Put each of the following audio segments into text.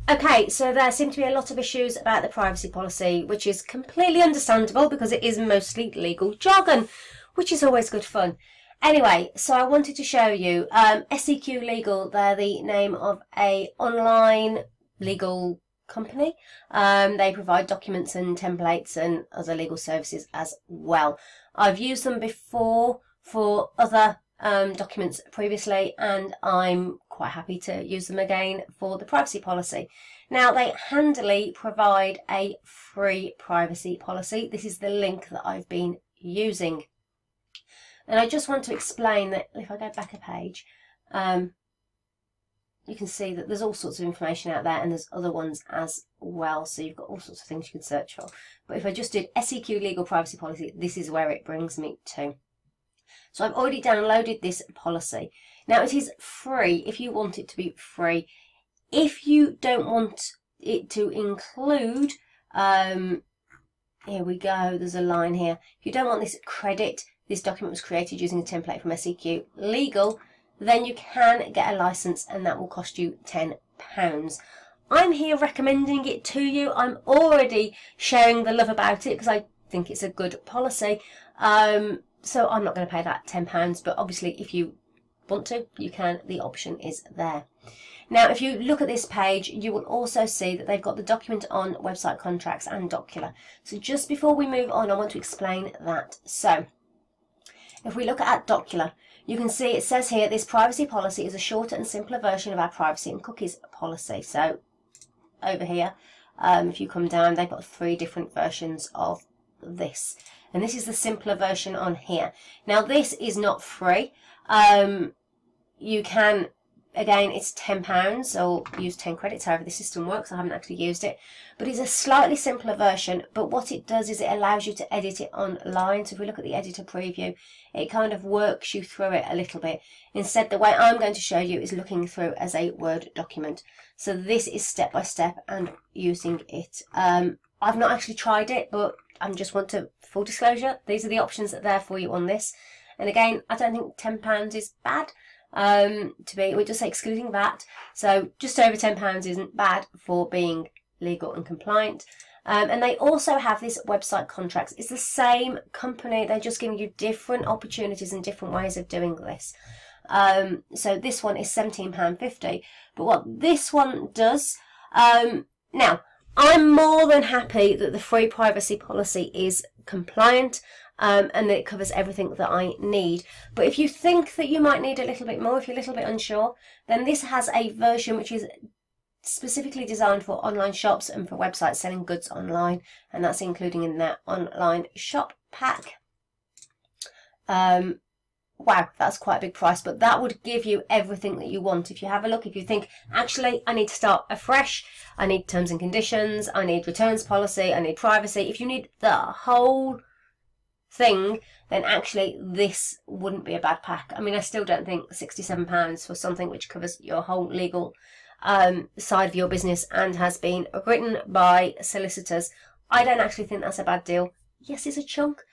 Okay, so there seem to be a lot of issues about the privacy policy, which is completely understandable because it is mostly legal jargon, which is always good fun. Anyway, so I wanted to show you SEQ Legal. They're the name of a online legal company. They provide documents and templates and other legal services as well. I've used them before for other documents previously, and I'm quite happy to use them again for the privacy policy. Now, they handily provide a free privacy policy. This is the link that I've been using. And I just want to explain that if I go back a page, you can see that there's all sorts of information out there, and there's other ones as well. So you've got all sorts of things you can search for. But if I just did SEQ Legal Privacy Policy, this is where it brings me to. So I've already downloaded this policy. Now, it is free if you want it to be free. If you don't want it to include, here we go, there's a line here. If you don't want this credit, this document was created using a template from SEQ Legal, then you can get a license, and that will cost you £10. I'm here recommending it to you. I'm already sharing the love about it because I think it's a good policy. So I'm not going to pay that £10, but obviously if you want to, you can. The option is there. Now, if you look at this page, you will also see that they've got the document on, website contracts and Docular. So just before we move on, I want to explain that. So if we look at Docular, you can see it says here, this privacy policy is a shorter and simpler version of our privacy and cookies policy. So over here, if you come down, they've got 3 different versions of this. And this is the simpler version on here. Now, this is not free. You can, again, it's £10, so use 10 credits, however the system works. I haven't actually used it. But it's a slightly simpler version. But what it does is it allows you to edit it online. So if we look at the editor preview, it kind of works you through it a little bit. Instead, the way I'm going to show you is looking through as a Word document. So this is step by step and using it. I've not actually tried it, but I just want to, full disclosure, these are the options that are there for you on this. And again, I don't think £10 is bad. We just say excluding that. So just over £10 isn't bad for being legal and compliant. And they also have this website contracts. It's the same company. They're just giving you different opportunities and different ways of doing this. So this one is £17.50. But what this one does, now, I'm more than happy that the free privacy policy is compliant and that it covers everything that I need. But if you think that you might need a little bit more, if you're a little bit unsure, then this has a version which is specifically designed for online shops and for websites selling goods online, and that's including in their online shop pack. Wow, that's quite a big price, but that would give you everything that you want. If you have a look, if you think, actually, I need to start afresh, I need terms and conditions, I need returns policy, I need privacy. If you need the whole thing, then actually this wouldn't be a bad pack. I mean, I still don't think £67 for something which covers your whole legal side of your business and has been written by solicitors. I don't actually think that's a bad deal. Yes, it's a chunk,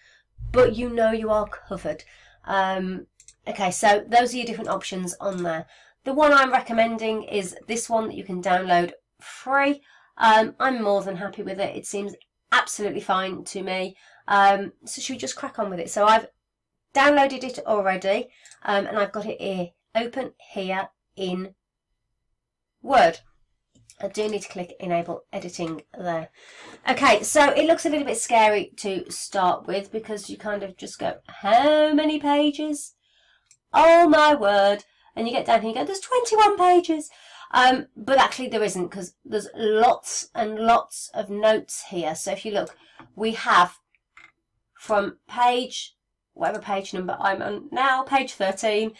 but you know you are covered. Okay, so those are your different options on there. The one I'm recommending is this one that you can download free. I'm more than happy with it. It seems absolutely fine to me. So should we just crack on with it? So I've downloaded it already, and I've got it here, open here in Word. I do need to click enable editing there. Okay, so it looks a little bit scary to start with because you kind of just go, how many pages? Oh my word. And you get down here and you go, there's 21 pages. But actually there isn't, because there's lots and lots of notes here. So if you look, we have from page, whatever page number I'm on now, page 13.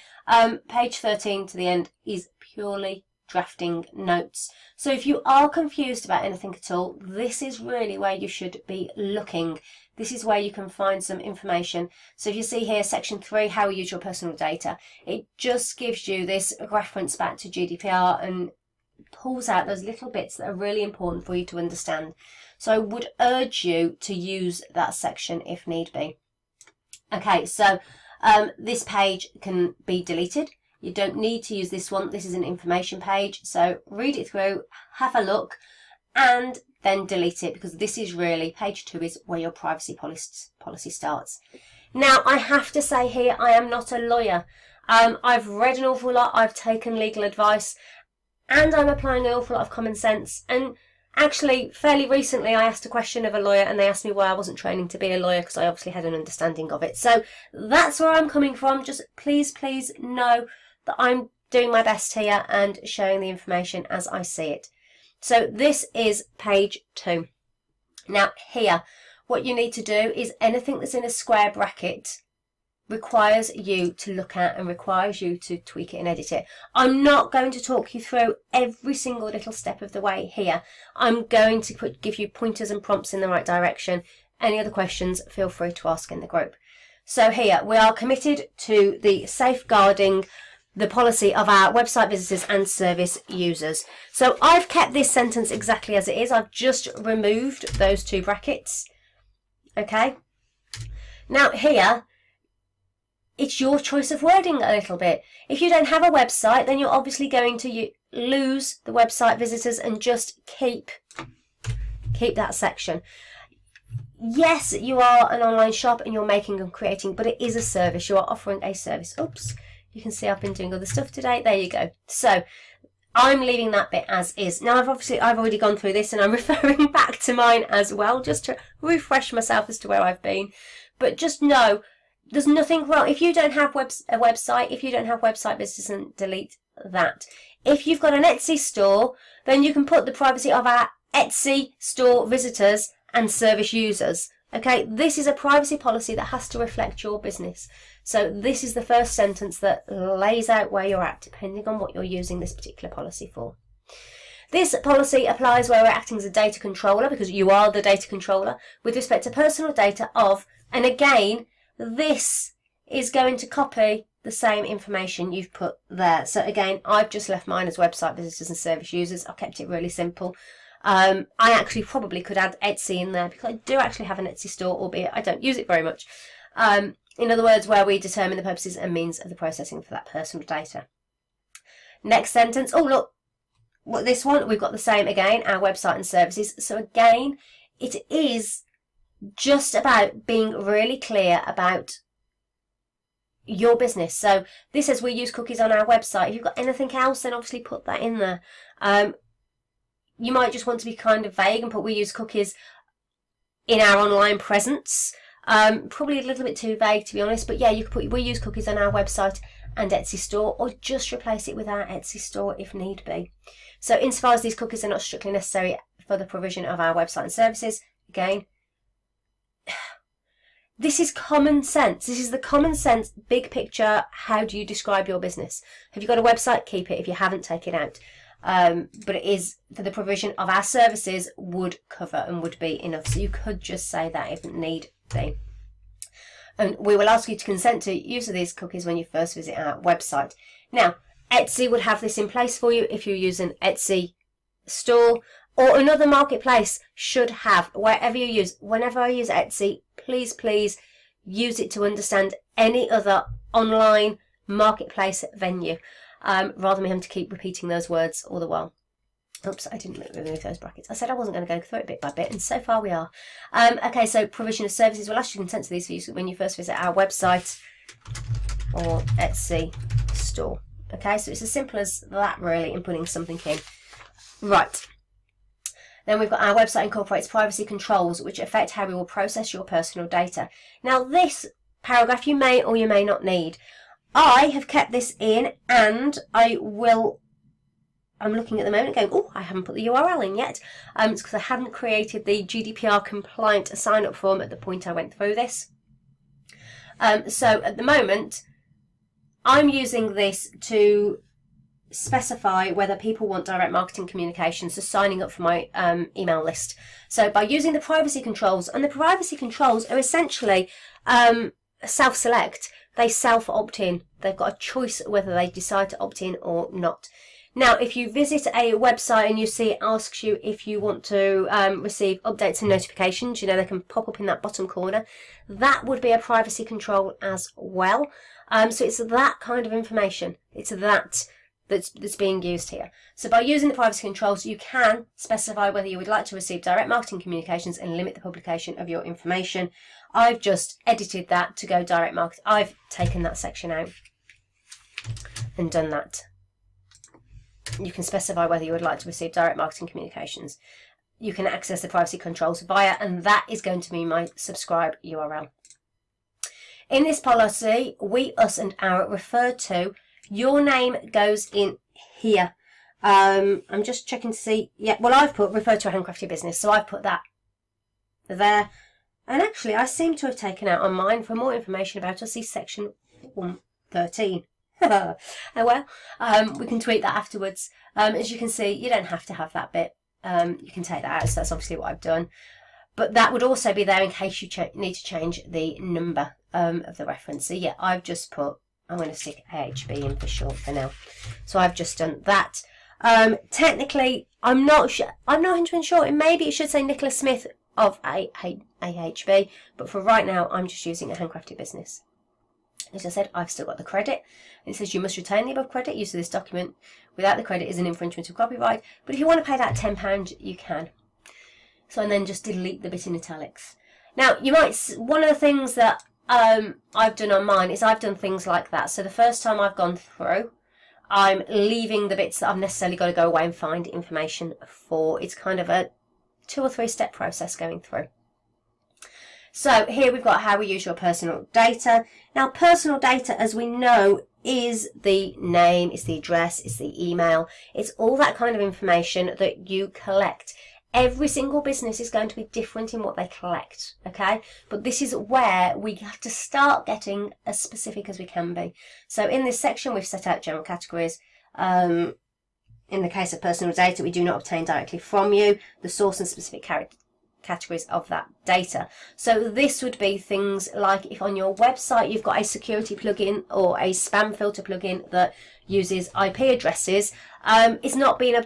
Page 13 to the end is purely drafting notes. So if you are confused about anything at all, this is really where you should be looking. This is where you can find some information. So if you see here, section 3, how we use your personal data, it just gives you this reference back to GDPR and pulls out those little bits that are really important for you to understand. So I would urge you to use that section if need be. Okay, so this page can be deleted. You don't need to use this one. This is an information page. So read it through, have a look, and then delete it, because this is really, page 2 is where your privacy policy starts. Now, I have to say here, I am not a lawyer. I've read an awful lot, I've taken legal advice, and I'm applying an awful lot of common sense. And actually, fairly recently, I asked a question of a lawyer, and they asked me why I wasn't training to be a lawyer, because I obviously had an understanding of it. So that's where I'm coming from. Just please know that I'm doing my best here and showing the information as I see it. So this is page 2. Now here, what you need to do is anything that's in a square bracket requires you to look at and requires you to tweak it and edit it. I'm not going to talk you through every single little step of the way here. I'm going to give you pointers and prompts in the right direction. Any other questions, feel free to ask in the group. So here, we are committed to the safeguarding the policy of our website visitors and service users. So I've kept this sentence exactly as it is. I've just removed those 2 brackets. Okay. Now here, it's your choice of wording a little bit. If you don't have a website, then you're obviously going to lose the website visitors and just keep that section. Yes, you are an online shop and you're making and creating, but it is a service. You are offering a service. Oops. You can see I've been doing other stuff today. There you go. So I'm leaving that bit as is. Now I've already gone through this, and I'm referring back to mine as well, just to refresh myself as to where I've been. But just know there's nothing wrong. If you don't have a website, if you don't have website visitors, then delete that. If you've got an Etsy store, then you can put the privacy of our Etsy store visitors and service users. Okay, this is a privacy policy that has to reflect your business. So this is the first sentence that lays out where you're at, depending on what you're using this particular policy for. This policy applies where we're acting as a data controller, because you are the data controller, with respect to personal data of, and again, this is going to copy the same information you've put there. So again, I've just left mine as website visitors and service users. I've kept it really simple. I actually probably could add Etsy in there, because I do actually have an Etsy store, albeit I don't use it very much. In other words, where we determine the purposes and means of the processing for that personal data. Next sentence. Oh, look, this one, we've got the same again, our website and services. So again, it is just about being really clear about your business. So this says we use cookies on our website. If you've got anything else, then obviously put that in there. You might just want to be kind of vague and put we use cookies in our online presence. Probably a little bit too vague, to be honest, but yeah, you could put we use cookies on our website and Etsy store, or just replace it with our Etsy store if need be. So insofar as these cookies are not strictly necessary for the provision of our website and services, again, this is common sense. This is the common sense, big picture. How do you describe your business? Have you got a website? Keep it. If you haven't, take it out. But it is for the provision of our services would cover and would be enough. So you could just say that if need be. And we will ask you to consent to use of these cookies when you first visit our website. Now, Etsy would have this in place for you if you use an Etsy store, or another marketplace should have, wherever you use. Whenever I use Etsy, please use it to understand any other online marketplace venue, rather than me having to keep repeating those words all the while. Oops, I didn't remove those brackets. I said I wasn't going to go through it bit by bit, and so far we are. Okay, so provision of services. We'll ask you to consent to these for you when you first visit our website or Etsy store. Okay, so it's as simple as that, really, in putting something in. Right. Then we've got our website incorporates privacy controls which affect how we will process your personal data. Now, this paragraph you may or you may not need. I have kept this in, and I'm looking at the moment going, oh, I haven't put the URL in yet. It's because I hadn't created the GDPR compliant sign-up form at the point I went through this. So at the moment, I'm using this to specify whether people want direct marketing communications, so signing up for my email list. So by using the privacy controls, and the privacy controls are essentially self-select. They self-opt-in. They've got a choice whether they decide to opt in or not. Now, if you visit a website and you see it asks you if you want to receive updates and notifications, you know, they can pop up in that bottom corner. That would be a privacy control as well. So it's that kind of information. It's that's being used here. So by using the privacy controls, you can specify whether you would like to receive direct marketing communications and limit the publication of your information. I've just edited that to go direct market. I've taken that section out and done that. You can specify whether you would like to receive direct marketing communications. You can access the privacy controls via, and that is going to be my subscribe URL. In this policy, we, us and our refer to, your name goes in here. I'm just checking to see. Yeah, well, I've put refer to a handcrafted business, so I've put that there. And actually, I seem to have taken out on mine for more information about us, see section 113. Oh well, we can tweet that afterwards. As you can see, you don't have to have that bit. You can take that out, so that's obviously what I've done. But that would also be there in case you need to change the number of the reference. So yeah, I've just put, I'm going to stick AHB in for short for now. So I've just done that. Technically, I'm not 100% sure. Maybe it should say Nicholas Smith of AHB, but for right now, I'm just using a handcrafted business. As I said, I've still got the credit. It says you must retain the above credit. Use of this document without the credit is an infringement of copyright. But if you want to pay that £10, you can. So, and then just delete the bit in italics. Now, you might, one of the things that I've done on mine is I've done things like that. So the first time I've gone through, I'm leaving the bits that I've necessarily got to go away and find information for. It's kind of a 2 or 3 step process going through. So here we've got how we use your personal data. Now, personal data, as we know, is the name, it's the address, it's the email, it's all that kind of information that you collect. Every single business is going to be different in what they collect, okay? But this is where we have to start getting as specific as we can be. So in this section, we've set out general categories. In the case of personal data, we do not obtain directly from you the source and specific categories of that data. So this would be things like if on your website you've got a security plugin or a spam filter plugin that uses IP addresses, it's not being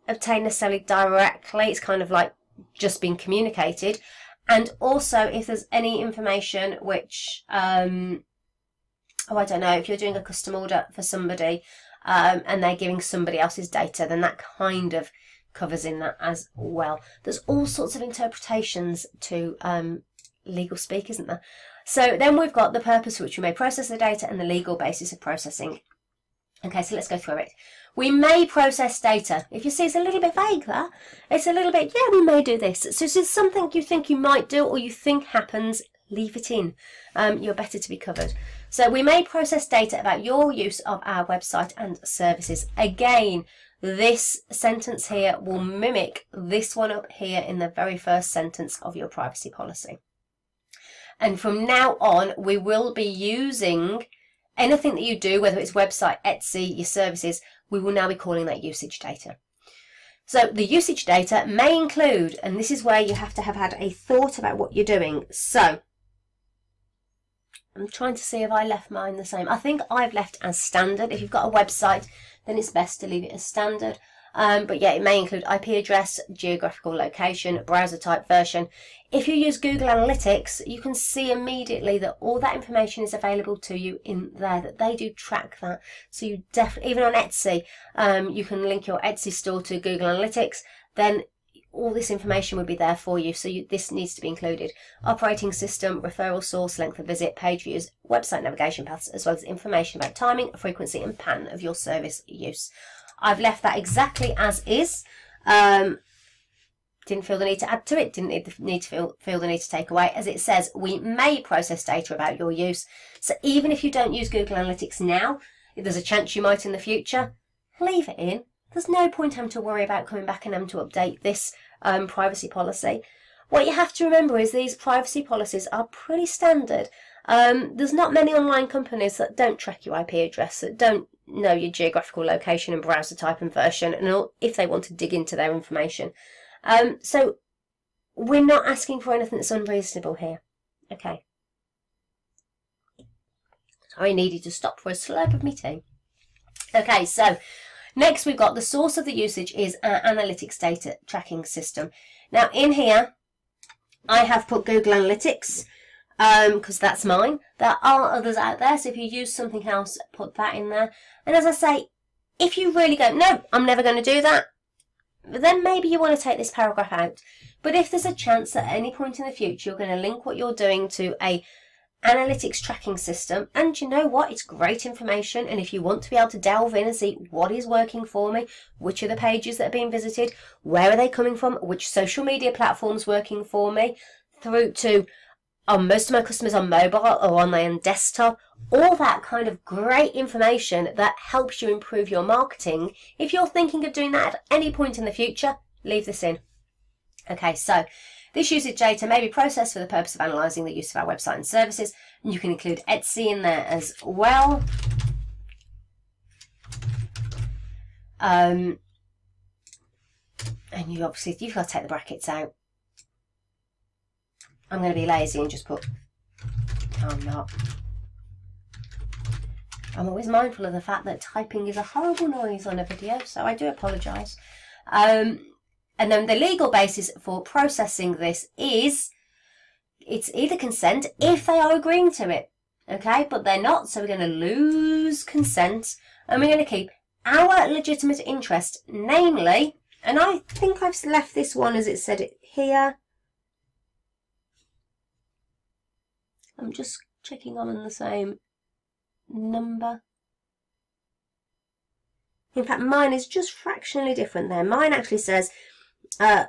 obtained necessarily directly, it's kind of like just being communicated. And also if there's any information which I don't know, if you're doing a custom order for somebody and they're giving somebody else's data, then that kind of covers in that as well. There's all sorts of interpretations to legal speak, isn't there? So then we've got the purpose for which we may process the data and the legal basis of processing. Okay, so let's go through it. We may process data. If you see it's a little bit vague there, it's a little bit, yeah, we may do this. So if there's something you think you might do or you think happens, leave it in. You're better to be covered. So we may process data about your use of our website and services. Again, this sentence here will mimic this one up here in the very first sentence of your privacy policy. And from now on, we will be using anything that you do, whether it's website, Etsy, your services, we will now be calling that usage data. So the usage data may include, and this is where you have to have had a thought about what you're doing. So I'm trying to see if I left mine the same. I think I've left as standard. If you've got a website, then it's best to leave it as standard. But yeah, it may include IP address, geographical location, browser type, version. If you use Google Analytics, you can see immediately that all that information is available to you in there, that they do track that. So you definitely, even on Etsy, you can link your Etsy store to Google Analytics, then all this information will be there for you. So this needs to be included. Operating system, referral source, length of visit, page views, website navigation paths, as well as information about timing, frequency and pattern of your service use. I've left that exactly as is. Didn't feel the need to add to it, didn't feel the need to take away. As it says, we may process data about your use. So even if you don't use Google Analytics now, if there's a chance you might in the future, leave it in. There's no point having to worry about coming back and having to update this privacy policy. What you have to remember is these privacy policies are pretty standard. There's not many online companies that don't track your IP address, that don't know your geographical location and browser type and version, and if they want to dig into their information. So we're not asking for anything that's unreasonable here. Okay. Sorry, I needed to stop for a slurp of me tea. Okay, so next we've got the source of the usage is our analytics data tracking system. Now in here, I have put Google Analytics. because that's mine. There are others out there, so if you use something else, put that in there. And as I say, if you really go, no, I'm never going to do that, then maybe you want to take this paragraph out. But if there's a chance that at any point in the future you're going to link what you're doing to a analytics tracking system, and you know what, it's great information, and if you want to be able to delve in and see what is working for me, which are the pages that are being visited, where are they coming from, which social media platforms working for me, through to most of my customers on mobile or on their desktop, all that kind of great information that helps you improve your marketing. If you're thinking of doing that at any point in the future, leave this in. Okay, so this usage data may be processed for the purpose of analysing the use of our website and services, and you can include Etsy in there as well. And you've got to take the brackets out. I'm going to be lazy and just put, no, I'm not. I'm always mindful of the fact that typing is a horrible noise on a video, so I do apologise. And then the legal basis for processing this is, it's either consent if they are agreeing to it, okay, but they're not, so we're going to lose consent, and we're going to keep our legitimate interest, namely, and I think I've left this one as it said it here. I'm just checking I'm on the same number. In fact, mine is just fractionally different there. Mine actually says, oh,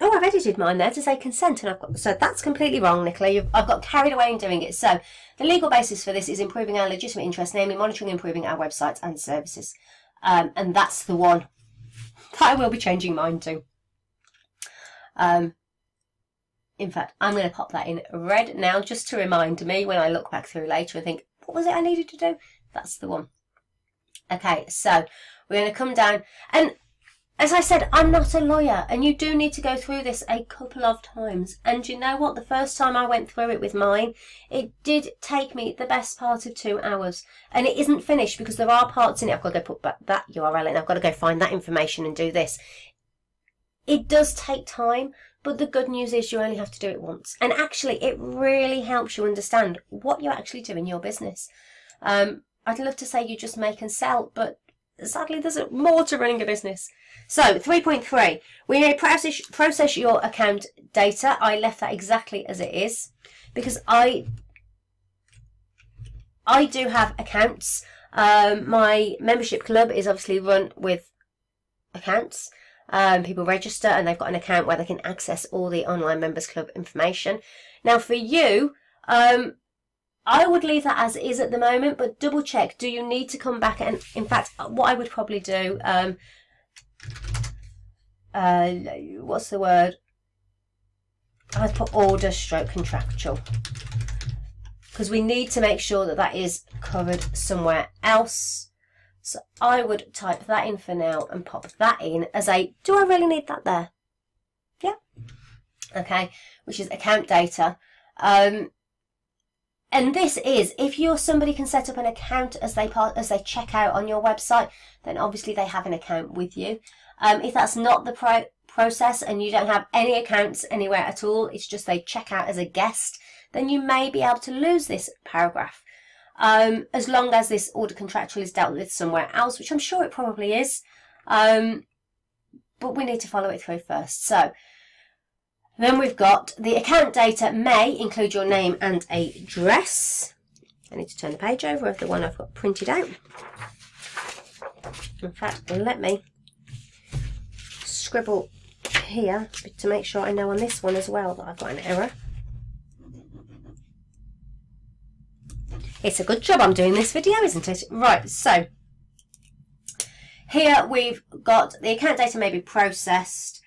I've edited mine there to say consent, and so that's completely wrong, Nicola. I've got carried away in doing it. So the legal basis for this is improving our legitimate interest, namely monitoring and improving our websites and services. And that's the one that I will be changing mine to. In fact, I'm going to pop that in red now just to remind me when I look back through later and think, what was it I needed to do? That's the one. Okay, so we're going to come down. And as I said, I'm not a lawyer, and you do need to go through this a couple of times. And you know what? The first time I went through it with mine, it did take me the best part of 2 hours. And it isn't finished because there are parts in it. I've got to go put that URL in. I've got to go find that information and do this. It does take time. But the good news is you only have to do it once. And actually, it really helps you understand what you actually do in your business. I'd love to say you just make and sell, but sadly, there's more to running a business. So, 3.3. We may process your account data. I left that exactly as it is because I do have accounts. My membership club is obviously run with accounts. People register and they've got an account where they can access all the online members club information. Now for you, I would leave that as is at the moment, but double check, do you need to come back? And in fact, what I would probably do, what's the word? I'd put order stroke contractual, because we need to make sure that that is covered somewhere else. So I would type that in for now and pop that in as a, do I really need that there? Yeah. Okay, which is account data. And this is, if you're somebody can set up an account as they check out on your website, then obviously they have an account with you. If that's not the process and you don't have any accounts anywhere at all, it's just they check out as a guest, then you may be able to lose this paragraph. As long as this order contractual is dealt with somewhere else, which I'm sure it probably is, but we need to follow it through first. So then we've got the account data may include your name and address. I need to turn the page over of the one I've got printed out. In fact, let me scribble here to make sure I know on this one as well that I've got an error. It's a good job I'm doing this video, isn't it? Right, so here we've got the account data may be processed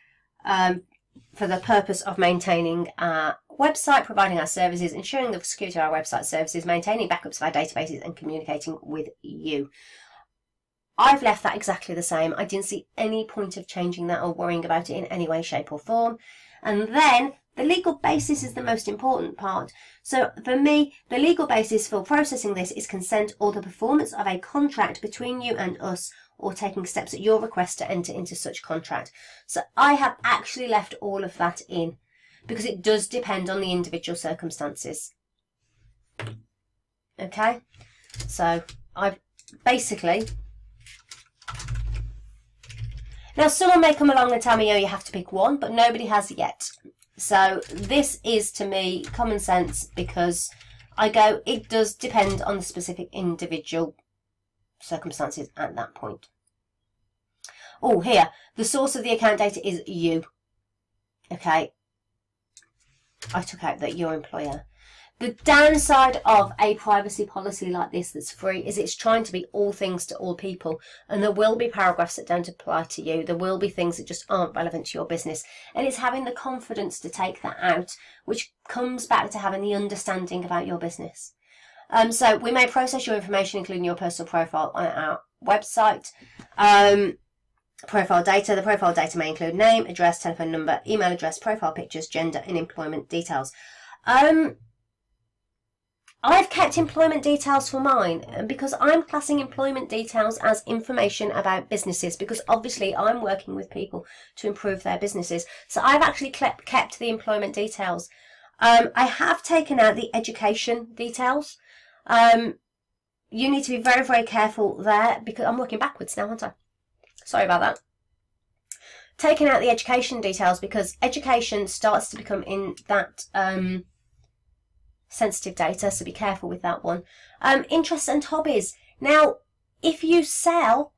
for the purpose of maintaining our website, providing our services, ensuring the security of our website services, maintaining backups of our databases and communicating with you. I've left that exactly the same. I didn't see any point of changing that or worrying about it in any way, shape or form. And then the legal basis is the most important part. So for me, the legal basis for processing this is consent or the performance of a contract between you and us, or taking steps at your request to enter into such contract. So I have actually left all of that in. because it does depend on the individual circumstances. Okay, so I've basically... Now, someone may come along and tell me, oh, you have to pick one, but nobody has yet. So this is, to me, common sense, because I go, it does depend on the specific individual circumstances at that point. Oh, here, the source of the account data is you. Okay, I took out that your employer. The downside of a privacy policy like this that's free is it's trying to be all things to all people, and there will be paragraphs that don't apply to you. There will be things that just aren't relevant to your business, and it's having the confidence to take that out, which comes back to having the understanding about your business. So we may process your information, including your personal profile, on our website. Profile data. The profile data may include name, address, telephone number, email address, profile pictures, gender, and employment details. I've kept employment details for mine because I'm classing employment details as information about businesses, because obviously I'm working with people to improve their businesses. So I've actually kept the employment details. I have taken out the education details. You need to be very, very careful there, because I'm working backwards now, aren't I? Sorry about that. Taking out the education details because education starts to become in that sensitive data, so be careful with that one. Interests and hobbies. Now, if you sell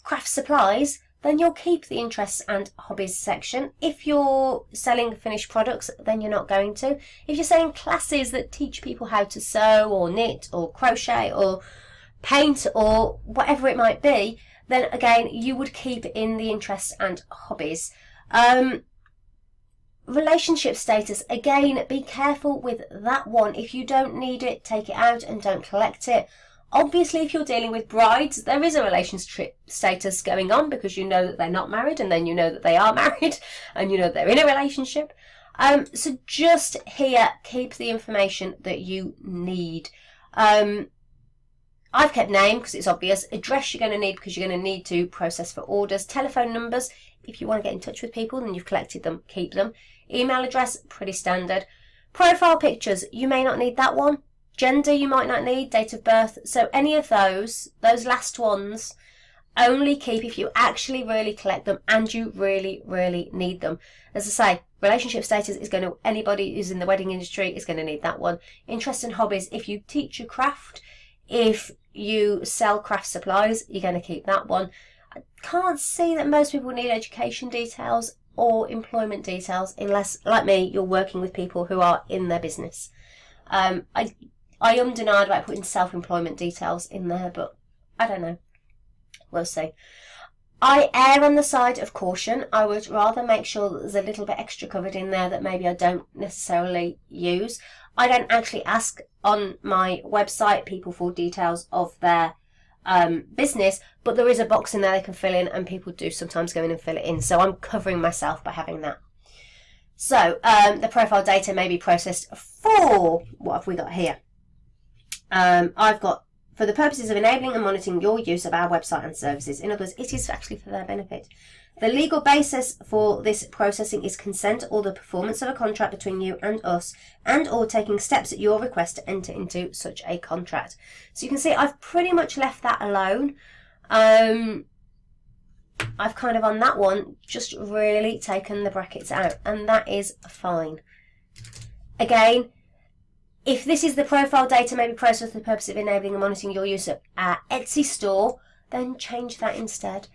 craft supplies, then you'll keep the interests and hobbies section. If you're selling finished products, then you're not going to. If you're selling classes that teach people how to sew or knit or crochet or paint or whatever it might be, then again, you would keep in the interests and hobbies. Relationship status, again, be careful with that one. If you don't need it, take it out and don't collect it. Obviously, if you're dealing with brides, there is a relationship status going on, because you know that they're not married, and then you know that they are married, and you know they're in a relationship. So just here, keep the information that you need. I've kept name because it's obvious. Address you're going to need because you're going to need to process for orders. Telephone numbers, if you want to get in touch with people and you've collected them, keep them. Email address, pretty standard. Profile pictures, you may not need that one. Gender, you might not need. Date of birth. So any of those last ones, only keep if you actually really collect them and you really, really need them. As I say, relationship status is going to, anybody who's in the wedding industry is going to need that one. Interests and hobbies, if you teach a craft, if you sell craft supplies, you're going to keep that one. I can't see that most people need education details or employment details, unless, like me, you're working with people who are in their business. I am denied about putting self-employment details in there, but I don't know. We'll see. I err on the side of caution. I would rather make sure that there's a little bit extra covered in there that maybe I don't necessarily use. I don't actually ask on my website people for details of their business, but there is a box in there they can fill in, and people do sometimes go in and fill it in. So I'm covering myself by having that. So the profile data may be processed for, what have we got here? I've got, for the purposes of enabling and monitoring your use of our website and services. In other words, it is actually for their benefit. The legal basis for this processing is consent or the performance of a contract between you and us, and or taking steps at your request to enter into such a contract. So you can see I've pretty much left that alone. I've kind of on that one just really taken the brackets out, and that is fine. Again, if this is the profile data may be processed for the purpose of enabling and monitoring your use of our Etsy store, then change that instead.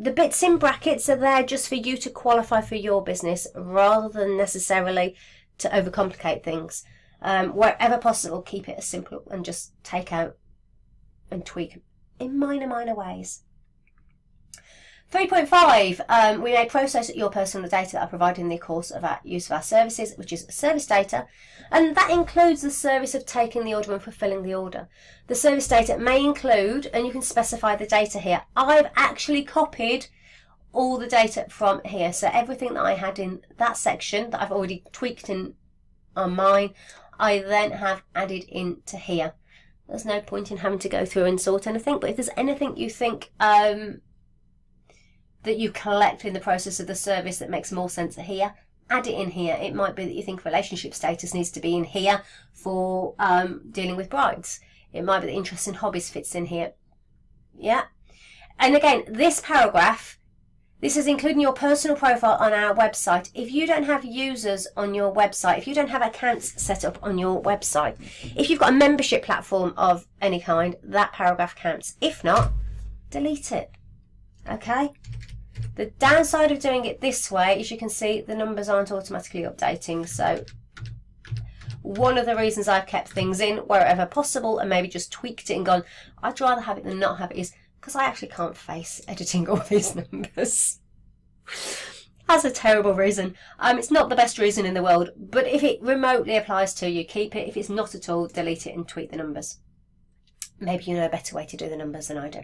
The bits in brackets are there just for you to qualify for your business, rather than necessarily to overcomplicate things. Wherever possible, keep it as simple and just take out and tweak in minor ways. 3.5, we may process your personal data that are provided in the course of our use of our services, which is service data, and that includes the service of taking the order and fulfilling the order. The service data may include, and you can specify the data here. I've actually copied all the data from here, so everything that I had in that section that I've already tweaked in on mine, I then have added into here. There's no point in having to go through and sort anything, but if there's anything you think that you collect in the process of the service that makes more sense here, add it in here. It might be that you think relationship status needs to be in here for dealing with brides. It might be that interest in hobbies fits in here. Yeah. And again, this paragraph, this is including your personal profile on our website. If you don't have users on your website, if you don't have accounts set up on your website, if you've got a membership platform of any kind, that paragraph counts. If not, delete it. Okay? The downside of doing it this way is you can see the numbers aren't automatically updating. So one of the reasons I've kept things in wherever possible and maybe just tweaked it and gone, I'd rather have it than not have it, is because I actually can't face editing all these numbers. That's a terrible reason. It's not the best reason in the world, but if it remotely applies to you, keep it. If it's not at all, delete it and tweak the numbers. Maybe you know a better way to do the numbers than I do.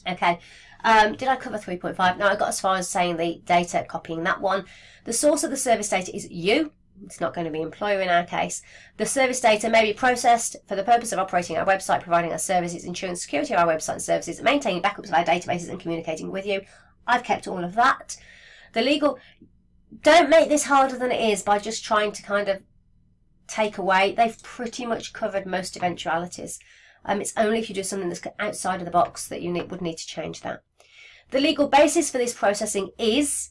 Okay, did I cover 3.5? No, I got as far as saying the data, copying that one. The source of the service data is you. It's not going to be employer in our case. The service data may be processed for the purpose of operating our website, providing our services, ensuring security of our website and services, maintaining backups of our databases and communicating with you. I've kept all of that. The legal, don't make this harder than it is by just trying to kind of take away. They've pretty much covered most eventualities. It's only if you do something that's outside of the box that you would need to change that. The legal basis for this processing is,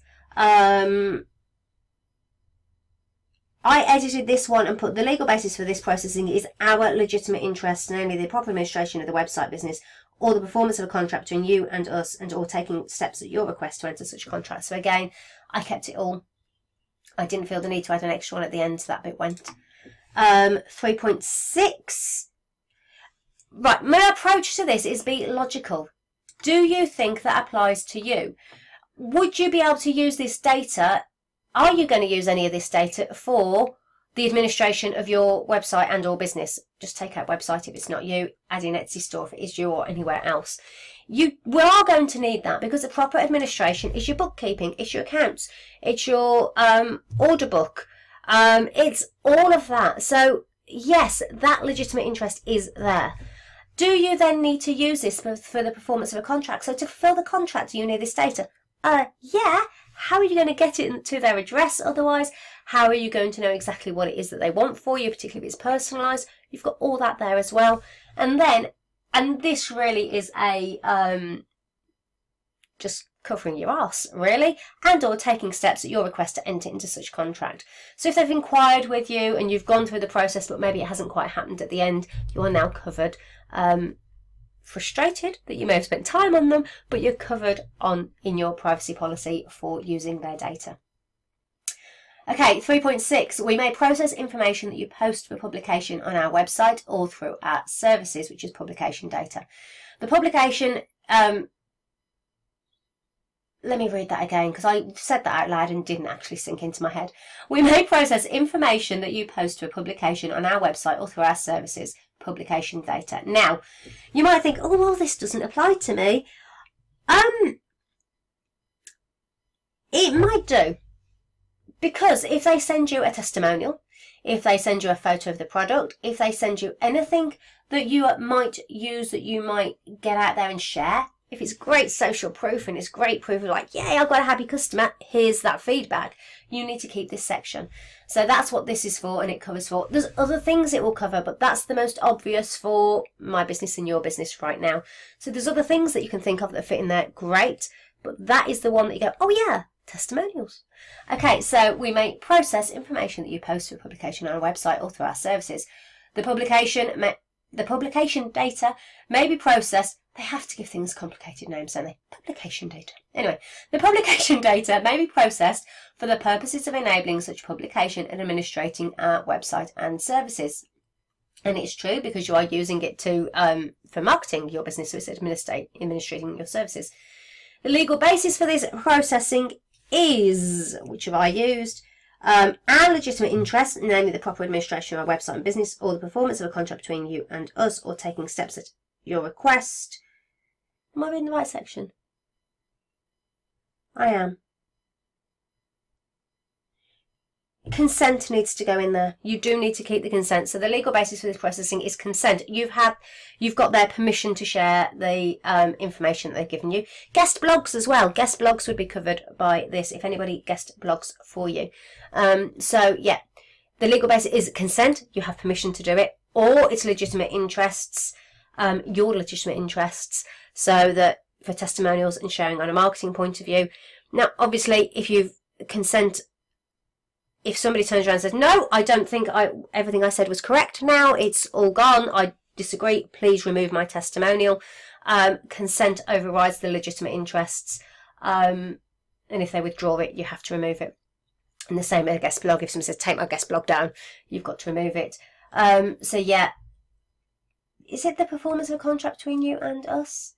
I edited this one and put the legal basis for this processing is our legitimate interest, namely the proper administration of the website business or the performance of a contract between you and us, and or taking steps at your request to enter such a contract. So again, I kept it all. I didn't feel the need to add an extra one at the end, so that bit went. 3.6. Right, my approach to this is be logical. Do you think that applies to you? Would you be able to use this data? Are you going to use any of this data for the administration of your website and or business? Just take out website if it's not you, add in Etsy store if it is you or anywhere else. We are going to need that because the proper administration is your bookkeeping, it's your accounts, it's your order book, it's all of that. So yes, that legitimate interest is there. Do you then need to use this for the performance of a contract? So to fulfill the contract, you need this data. Yeah. How are you going to get it to their address otherwise? How are you going to know exactly what it is that they want for you, particularly if it's personalised? You've got all that there as well. And then, and this really is a, just covering your arse, really, and or taking steps at your request to enter into such contract. So if they've inquired with you and you've gone through the process, but maybe it hasn't quite happened at the end, you are now covered. Frustrated that you may have spent time on them, but you're covered in your privacy policy for using their data. Okay, 3.6, we may process information that you post for publication on our website or through our services, which is publication data. The publication, let me read that again because I said that out loud and didn't actually sink into my head. We may process information that you post for publication on our website or through our services, publication data. Now, you might think, oh, well, this doesn't apply to me. It might do. Because if they send you a testimonial, if they send you a photo of the product, if they send you anything that you might use, that you might get out there and share, if it's great social proof and it's great proof of like, yay, I've got a happy customer, here's that feedback, you need to keep this section. So that's what this is for and it covers for. There's other things it will cover, but that's the most obvious for my business and your business right now. So there's other things that you can think of that fit in there, great, but that is the one that you go, oh yeah, testimonials. Okay, so we may process information that you post for publication on our website or through our services. The publication data may be processed. They have to give things complicated names, don't they? Publication data. Anyway, the publication data may be processed for the purposes of enabling such publication and administrating our website and services. And it's true because you are using it to for marketing your business, so it's administrating your services. The legal basis for this processing is, which have I used? Our legitimate interest, namely the proper administration of our website and business, or the performance of a contract between you and us, or taking steps at your request. Am I in the right section? I am. consent needs to go in there. You do need to keep the consent. So the legal basis for this processing is consent. You've got their permission to share the information that they've given you. Guest blogs as well. Guest blogs would be covered by this if anybody guest blogs for you. So yeah, the legal basis is consent. You have permission to do it, or it's legitimate interests, your legitimate interests, so that for testimonials and sharing on a marketing point of view. Now, obviously, if you've consent, if somebody turns around and says, no, I don't think everything I said was correct now, it's all gone, I disagree, please remove my testimonial, consent overrides the legitimate interests, and if they withdraw it, you have to remove it. And the same with a guest blog. If someone says, take my guest blog down, you've got to remove it. So yeah, is it the performance of a contract between you and us?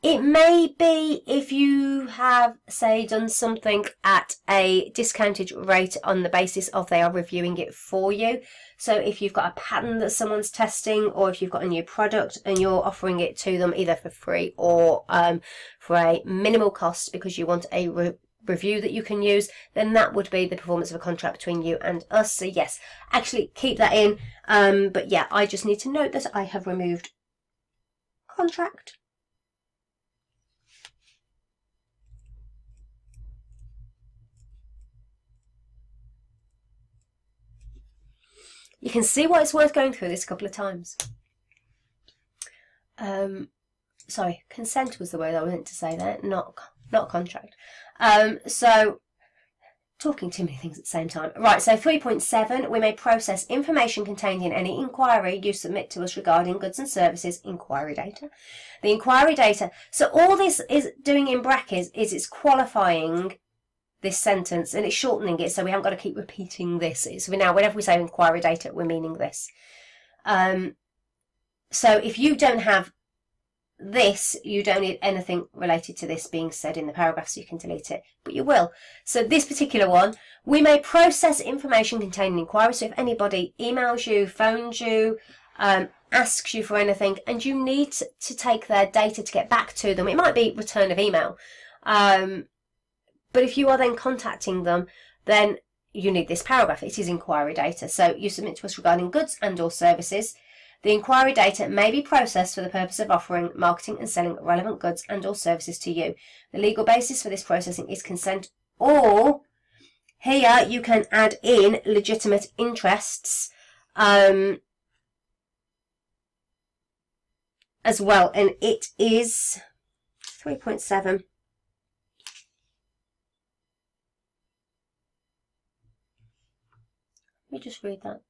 It may be if you have, say, done something at a discounted rate on the basis of they are reviewing it for you. So if you've got a pattern that someone's testing, or if you've got a new product and you're offering it to them either for free or for a minimal cost because you want a review that you can use, then that would be the performance of a contract between you and us. So yes, actually keep that in. But yeah, I just need to note that I have removed contract. You can see why it's worth going through this a couple of times. Sorry, consent was the word I meant to say there, not contract. So, talking too many things at the same time. Right, so 3.7, we may process information contained in any inquiry you submit to us regarding goods and services, inquiry data. The inquiry data, so all this is doing in brackets is it's qualifying this sentence and it's shortening it, so we haven't got to keep repeating this. So now whenever we say inquiry data, we're meaning this. So if you don't have this, you don't need anything related to this being said in the paragraph, so you can delete it, but you will. So this particular one, we may process information contained in inquiry. So if anybody emails you, phones you, asks you for anything, and you need to take their data to get back to them, it might be return of email. But if you are then contacting them, then you need this paragraph. It is inquiry data. So you submit to us regarding goods and or services. The inquiry data may be processed for the purpose of offering, marketing and selling relevant goods and or services to you. The legal basis for this processing is consent, or here you can add in legitimate interests as well. And it is 3.7. Let me just read that.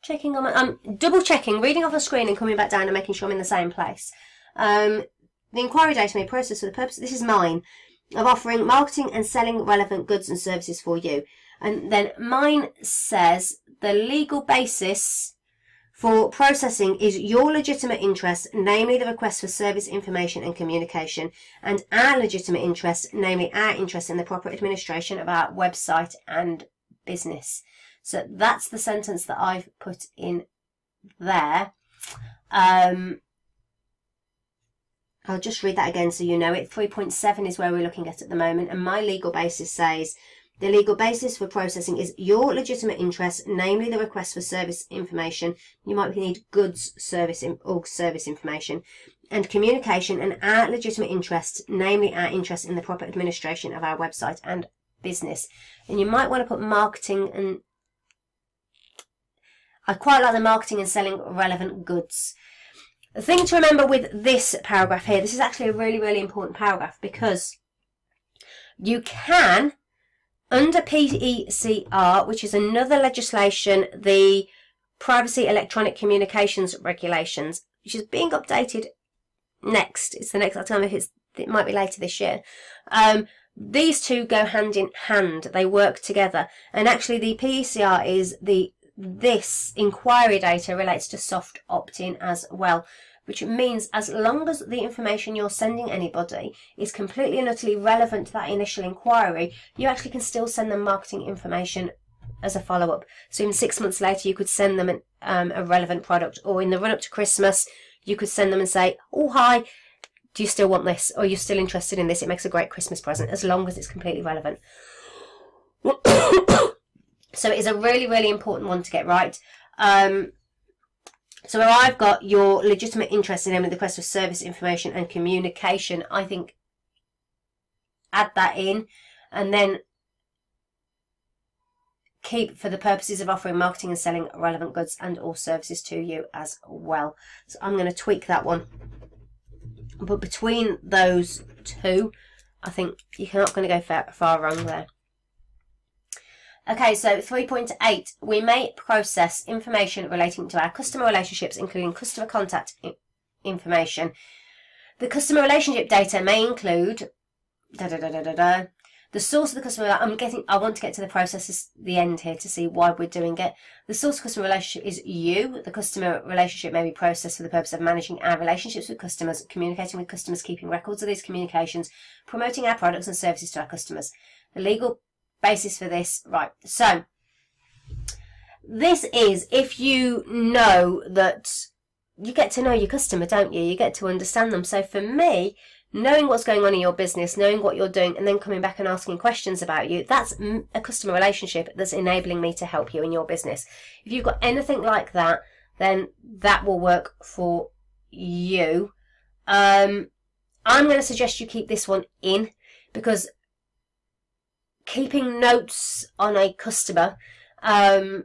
Checking on my, I'm double checking, reading off the screen and coming back down and making sure I'm in the same place. The inquiry data may process for the purpose, this is mine, of offering, marketing and selling relevant goods and services for you. And then mine says the legal basis for processing is your legitimate interest, namely the request for service, information and communication, and our legitimate interest, namely our interest in the proper administration of our website and business. So that's the sentence that I've put in there. I'll just read that again so you know it. 3.7 is where we're looking at the moment, and my legal basis says the legal basis for processing is your legitimate interest, namely the request for service information. You might need goods, service or service information, and communication, and our legitimate interest, namely our interest in the proper administration of our website and business. And you might want to put marketing, and I quite like the marketing and selling relevant goods. The thing to remember with this paragraph here, this is actually a really, really important paragraph, because you can, under PECR, which is another legislation, the Privacy Electronic Communications Regulations, which is being updated next. It's the next, I don't know if it might be later this year. These two go hand in hand. They work together. And actually the PECR is this inquiry data relates to soft opt-in as well, which means as long as the information you're sending anybody is completely and utterly relevant to that initial inquiry, you actually can still send them marketing information as a follow-up. So in 6 months later, you could send them a relevant product, or in the run-up to Christmas, you could send them and say, oh, hi, do you still want this? Or are you still interested in this? It makes a great Christmas present, as long as it's completely relevant. So it is a really, really important one to get right. So where I've got your legitimate interest in the request for service, information and communication, I think add that in, and then keep for the purposes of offering, marketing and selling relevant goods and or services to you as well. So I'm going to tweak that one. But between those two, I think you're not going to go far wrong there. Okay, so 3.8, we may process information relating to our customer relationships, including customer contact information. The customer relationship data may include the source of the customer. I want to get to the process, the end here, to see why we're doing it. The source of customer relationship is you. The customer relationship may be processed for the purpose of managing our relationships with customers, communicating with customers, keeping records of these communications, promoting our products and services to our customers. The legal basis for this, right, so this is if you know that you get to know your customer, don't you? You get to understand them. So for me, knowing what's going on in your business, knowing what you're doing, and then coming back and asking questions about you, that's a customer relationship that's enabling me to help you in your business. If you've got anything like that, then that will work for you. I'm going to suggest you keep this one in, because keeping notes on a customer, even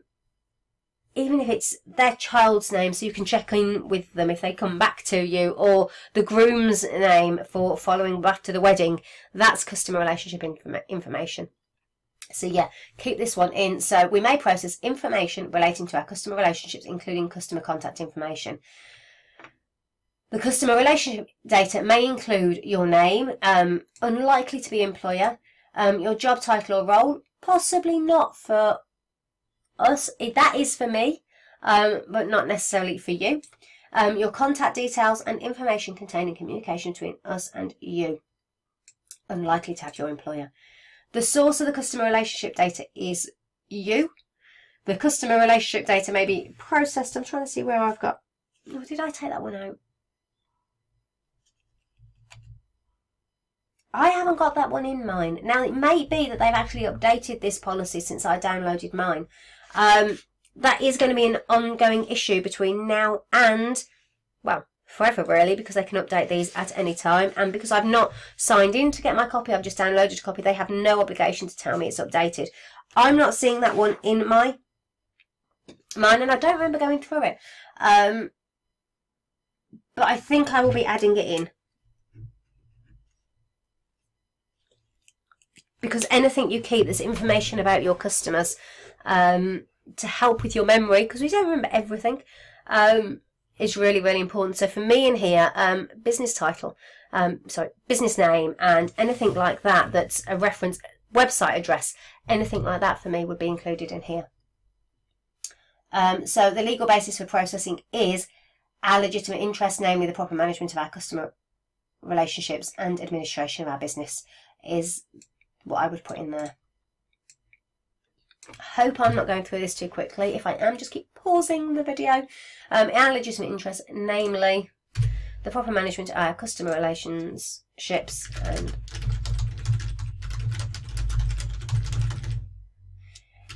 if it's their child's name, so you can check in with them if they come back to you, or the groom's name for following back to the wedding, that's customer relationship information. So yeah, keep this one in. So we may process information relating to our customer relationships, including customer contact information. The customer relationship data may include your name, unlikely to be employer, your job title or role, possibly not for us. That is for me, but not necessarily for you. Your contact details and information contained in communication between us and you. Unlikely to have your employer. The source of the customer relationship data is you. The customer relationship data may be processed. I'm trying to see where I've got. Oh, did I take that one out? I haven't got that one in mine. Now, it may be that they've actually updated this policy since I downloaded mine. That is going to be an ongoing issue between now and, well, forever really, because they can update these at any time. And because I've not signed in to get my copy, I've just downloaded a copy, they have no obligation to tell me it's updated. I'm not seeing that one in mine, and I don't remember going through it. But I think I will be adding it in. Because anything you keep that's information about your customers, to help with your memory, because we don't remember everything, is really, really important. So for me in here, business title, business name, and anything like that that's a reference, website address, anything like that for me would be included in here. So the legal basis for processing is our legitimate interest, namely the proper management of our customer relationships and administration of our business, is what I would put in there. Hope I'm not going through this too quickly. If I am, just keep pausing the video. Our legitimate interest, namely the proper management of our customer relationships and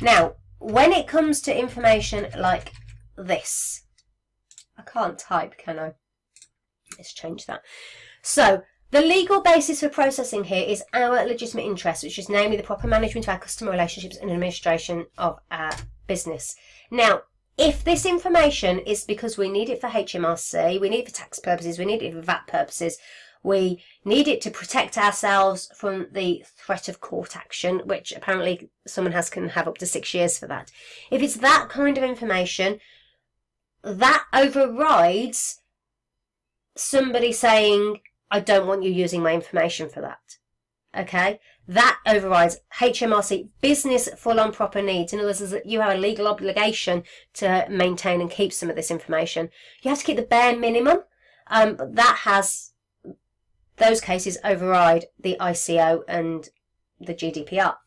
now, when it comes to information like this, I can't type, can I? Let's change that. So the legal basis for processing here is our legitimate interest, which is namely the proper management of our customer relationships and administration of our business. Now, if this information is because we need it for HMRC, we need it for tax purposes, we need it for VAT purposes, we need it to protect ourselves from the threat of court action, which apparently someone can have up to 6 years for that. If it's that kind of information, that overrides somebody saying, I don't want you using my information for that. Okay? That overrides HMRC business full-on proper needs. In other words, that you have a legal obligation to maintain and keep some of this information. You have to keep the bare minimum, but that has, those cases override the ICO and the GDPR.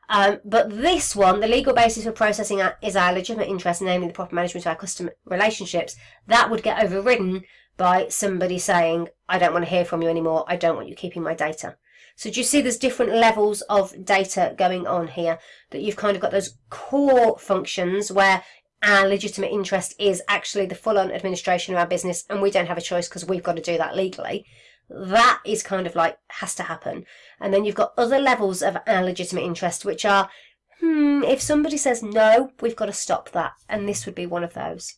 But this one, the legal basis for processing is our legitimate interest, namely the proper management of our customer relationships. That would get overridden by somebody saying, I don't want to hear from you anymore, I don't want you keeping my data. So do you see there's different levels of data going on here? That you've kind of got those core functions where our legitimate interest is actually the full-on administration of our business, and we don't have a choice because we've got to do that legally. That is kind of like has to happen. And then you've got other levels of our legitimate interest, which are, if somebody says no, we've got to stop that. And this would be one of those.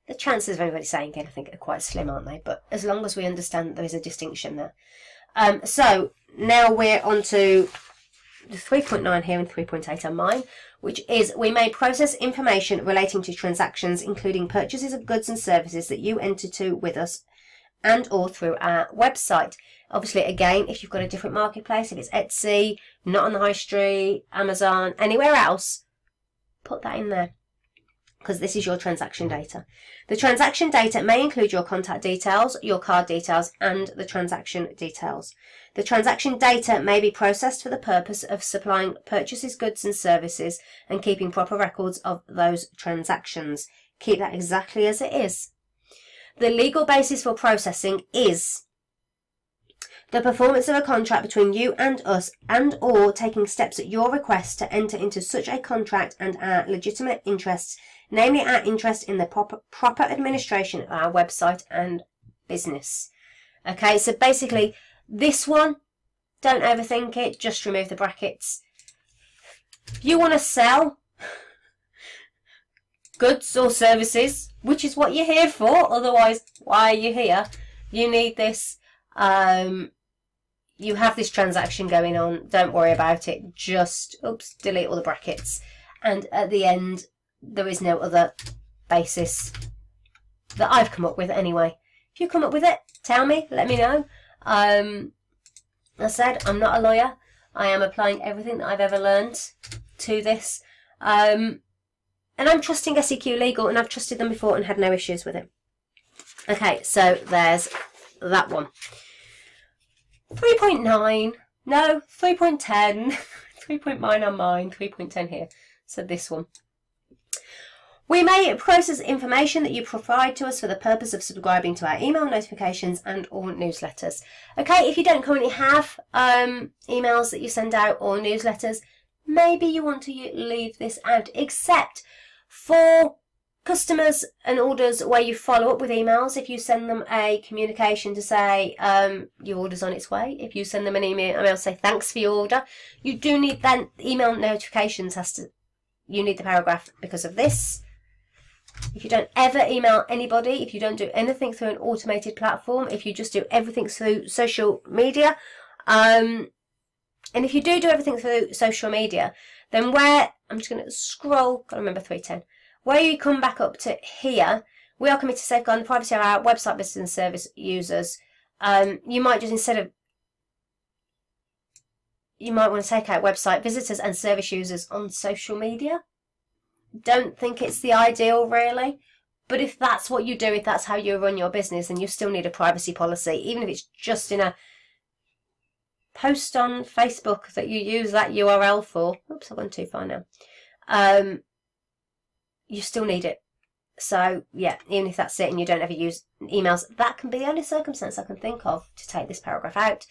The chances of anybody saying it, I think, are quite slim, aren't they? But as long as we understand that there is a distinction there. So now we're on to the 3.9 here and 3.8 on mine, which is we may process information relating to transactions, including purchases of goods and services that you enter to with us and or through our website. Obviously, again, if you've got a different marketplace, if it's Etsy, not on the high street, Amazon, anywhere else, put that in there, because this is your transaction data. The transaction data may include your contact details, your card details, and the transaction details. The transaction data may be processed for the purpose of supplying purchases, goods and services, and keeping proper records of those transactions. Keep that exactly as it is. The legal basis for processing is the performance of a contract between you and us, and or taking steps at your request to enter into such a contract and our legitimate interests, namely our interest in the proper administration of our website and business. Okay, so basically this one, don't overthink it, just remove the brackets. If you want to sell goods or services, which is what you're here for, otherwise why are you here? You need this. You have this transaction going on, don't worry about it, just delete all the brackets, and at the end there is no other basis that I've come up with anyway. If you come up with it, tell me, let me know. As I said, I'm not a lawyer. I am applying everything that I've ever learned to this. And I'm trusting SEQ Legal, and I've trusted them before and had no issues with it. Okay, so there's that one. 3.9, no, 3.10, 3.9 on mine, 3.10 here. So this one. We may process information that you provide to us for the purpose of subscribing to our email notifications and or newsletters. Okay, if you don't currently have emails that you send out or newsletters, maybe you want to leave this out, except for customers and orders where you follow up with emails. If you send them a communication to say your order's on its way, if you send them an email say thanks for your order, you do need that email notifications you need the paragraph because of this. If you don't ever email anybody, if you don't do anything through an automated platform, if you just do everything through social media, and if you do everything through social media, then where, I'm just going to scroll, gotta remember 310, where you come back up to here, we are committed to safeguarding the privacy of our website business and service users. You might just, you might want to take out website visitors and service users on social media. Don't think it's the ideal, really. But if that's what you do, if that's how you run your business, then you still need a privacy policy, even if it's just in a post on Facebook that you use that URL for. Oops, I've gone too far now. You still need it. So, yeah, even if that's it and you don't ever use emails, that can be the only circumstance I can think of to take this paragraph out.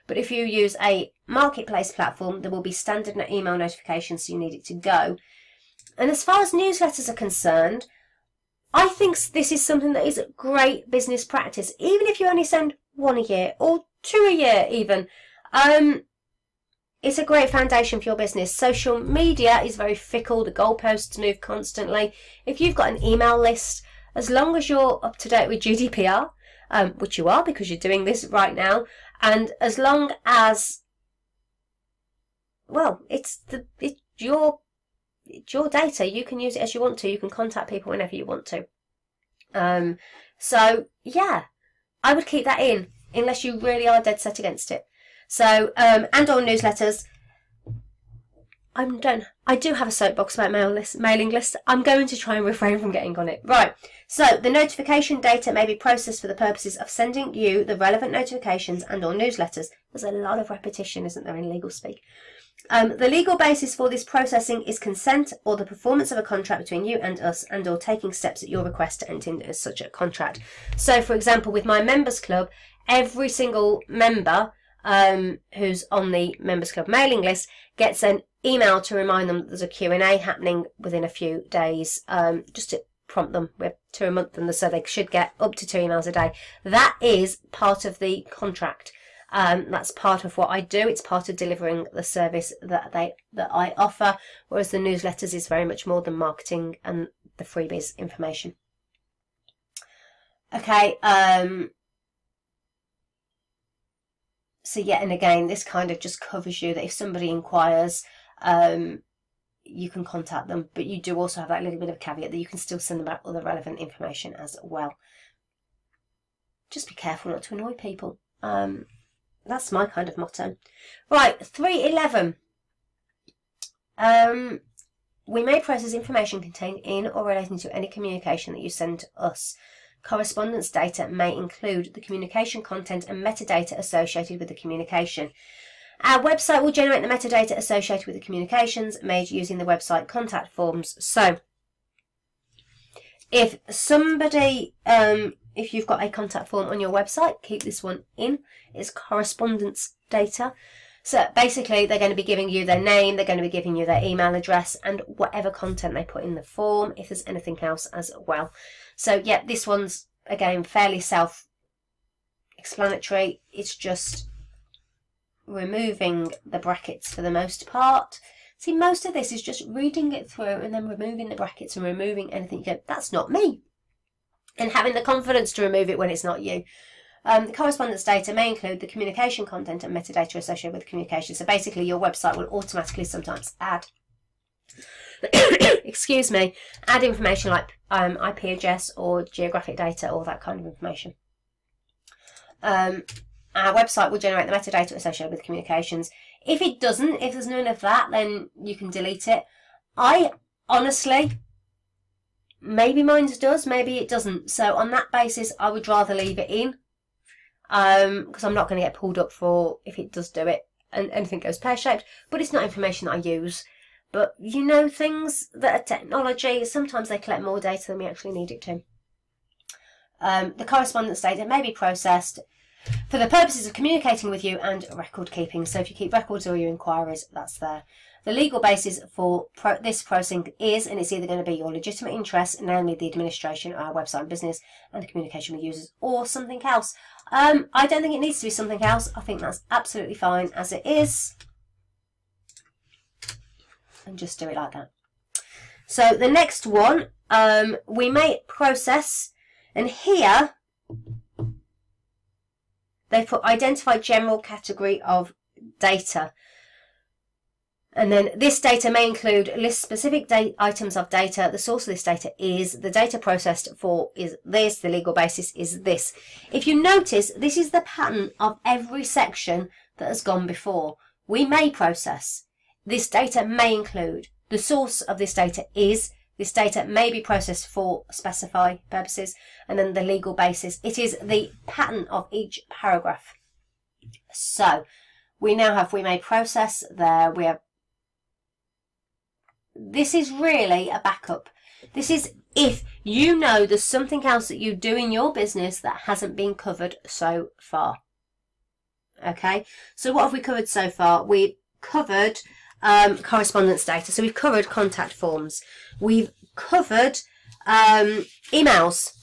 But if you use a marketplace platform, there will be standard email notifications, so you need it to go. And as far as newsletters are concerned, I think this is something that is great business practice. Even if you only send one a year or two a year even, it's a great foundation for your business. Social media is very fickle. The goalposts move constantly. If you've got an email list, as long as you're up to date with GDPR, which you are because you're doing this right now, and as long as, well, it's your data. You can use it as you want to. You can contact people whenever you want to. So, yeah, I would keep that in unless you really are dead set against it. So, and on newsletters, I do have a soapbox about mailing lists. I'm going to try and refrain from getting on it. Right, so the notification data may be processed for the purposes of sending you the relevant notifications and or newsletters. There's a lot of repetition, isn't there, in legal speak? The legal basis for this processing is consent or the performance of a contract between you and us and or taking steps at your request to enter into such a contract. So, for example, with my members club, every single member who's on the Members Club mailing list gets an email to remind them that there's a Q&A happening within a few days, just to prompt them. We're 2 a month, and so they should get up to 2 emails a day. That is part of the contract. That's part of what I do. It's part of delivering the service that I offer, whereas the newsletters is very much more than marketing and the freebies information. Okay, so yeah, and again, this kind of just covers you that if somebody inquires, you can contact them, but you do also have that little bit of caveat that you can still send them back all the relevant information as well. Just be careful not to annoy people. That's my kind of motto. Right, 3.11. We may process information contained in or relating to any communication that you send to us. Correspondence data may include the communication content and metadata associated with the communication. Our website will generate the metadata associated with the communications made using the website contact forms. So, if somebody, if you've got a contact form on your website, keep this one in. It's correspondence data. So basically, they're going to be giving you their name, they're going to be giving you their email address, and whatever content they put in the form, if there's anything else as well. So yeah, this one's, again, fairly self-explanatory. It's just removing the brackets for the most part. See, most of this is just reading it through and then removing the brackets and removing anything you go, that's not me. And having the confidence to remove it when it's not you. The correspondence data may include the communication content and metadata associated with communication. So basically your website will automatically sometimes add, excuse me, add information like IP address or geographic data or that kind of information. Our website will generate the metadata associated with communications. If it doesn't, if there's none of that, then you can delete it. I honestly, maybe mine does, maybe it doesn't. So on that basis, I would rather leave it in. Because I'm not going to get pulled up for if it does do it and anything goes pear-shaped, but it's not information that I use. But you know, things that are technology, sometimes they collect more data than we actually need it to. The correspondence data may be processed for the purposes of communicating with you and record keeping. So if you keep records or your inquiries, that's there. The legal basis for this processing is, and it's either going to be your legitimate interest, namely the administration of our website and business and the communication with users, or something else. I don't think it needs to be something else. I think that's absolutely fine as it is. And just do it like that. So the next one, we may process, and here they put identify general category of data. And then this data may include list specific items of data. The source of this data is, the data processed for is this, the legal basis is this. If you notice, this is the pattern of every section that has gone before. We may process. This data may include. The source of this data is. This data may be processed for specify purposes. And then the legal basis. It is the pattern of each paragraph. So we now have we may process there. We have. This is really a backup. This is if you know there's something else that you do in your business that hasn't been covered so far. Okay, so what have we covered so far? We've covered correspondence data. So we've covered contact forms. We've covered emails.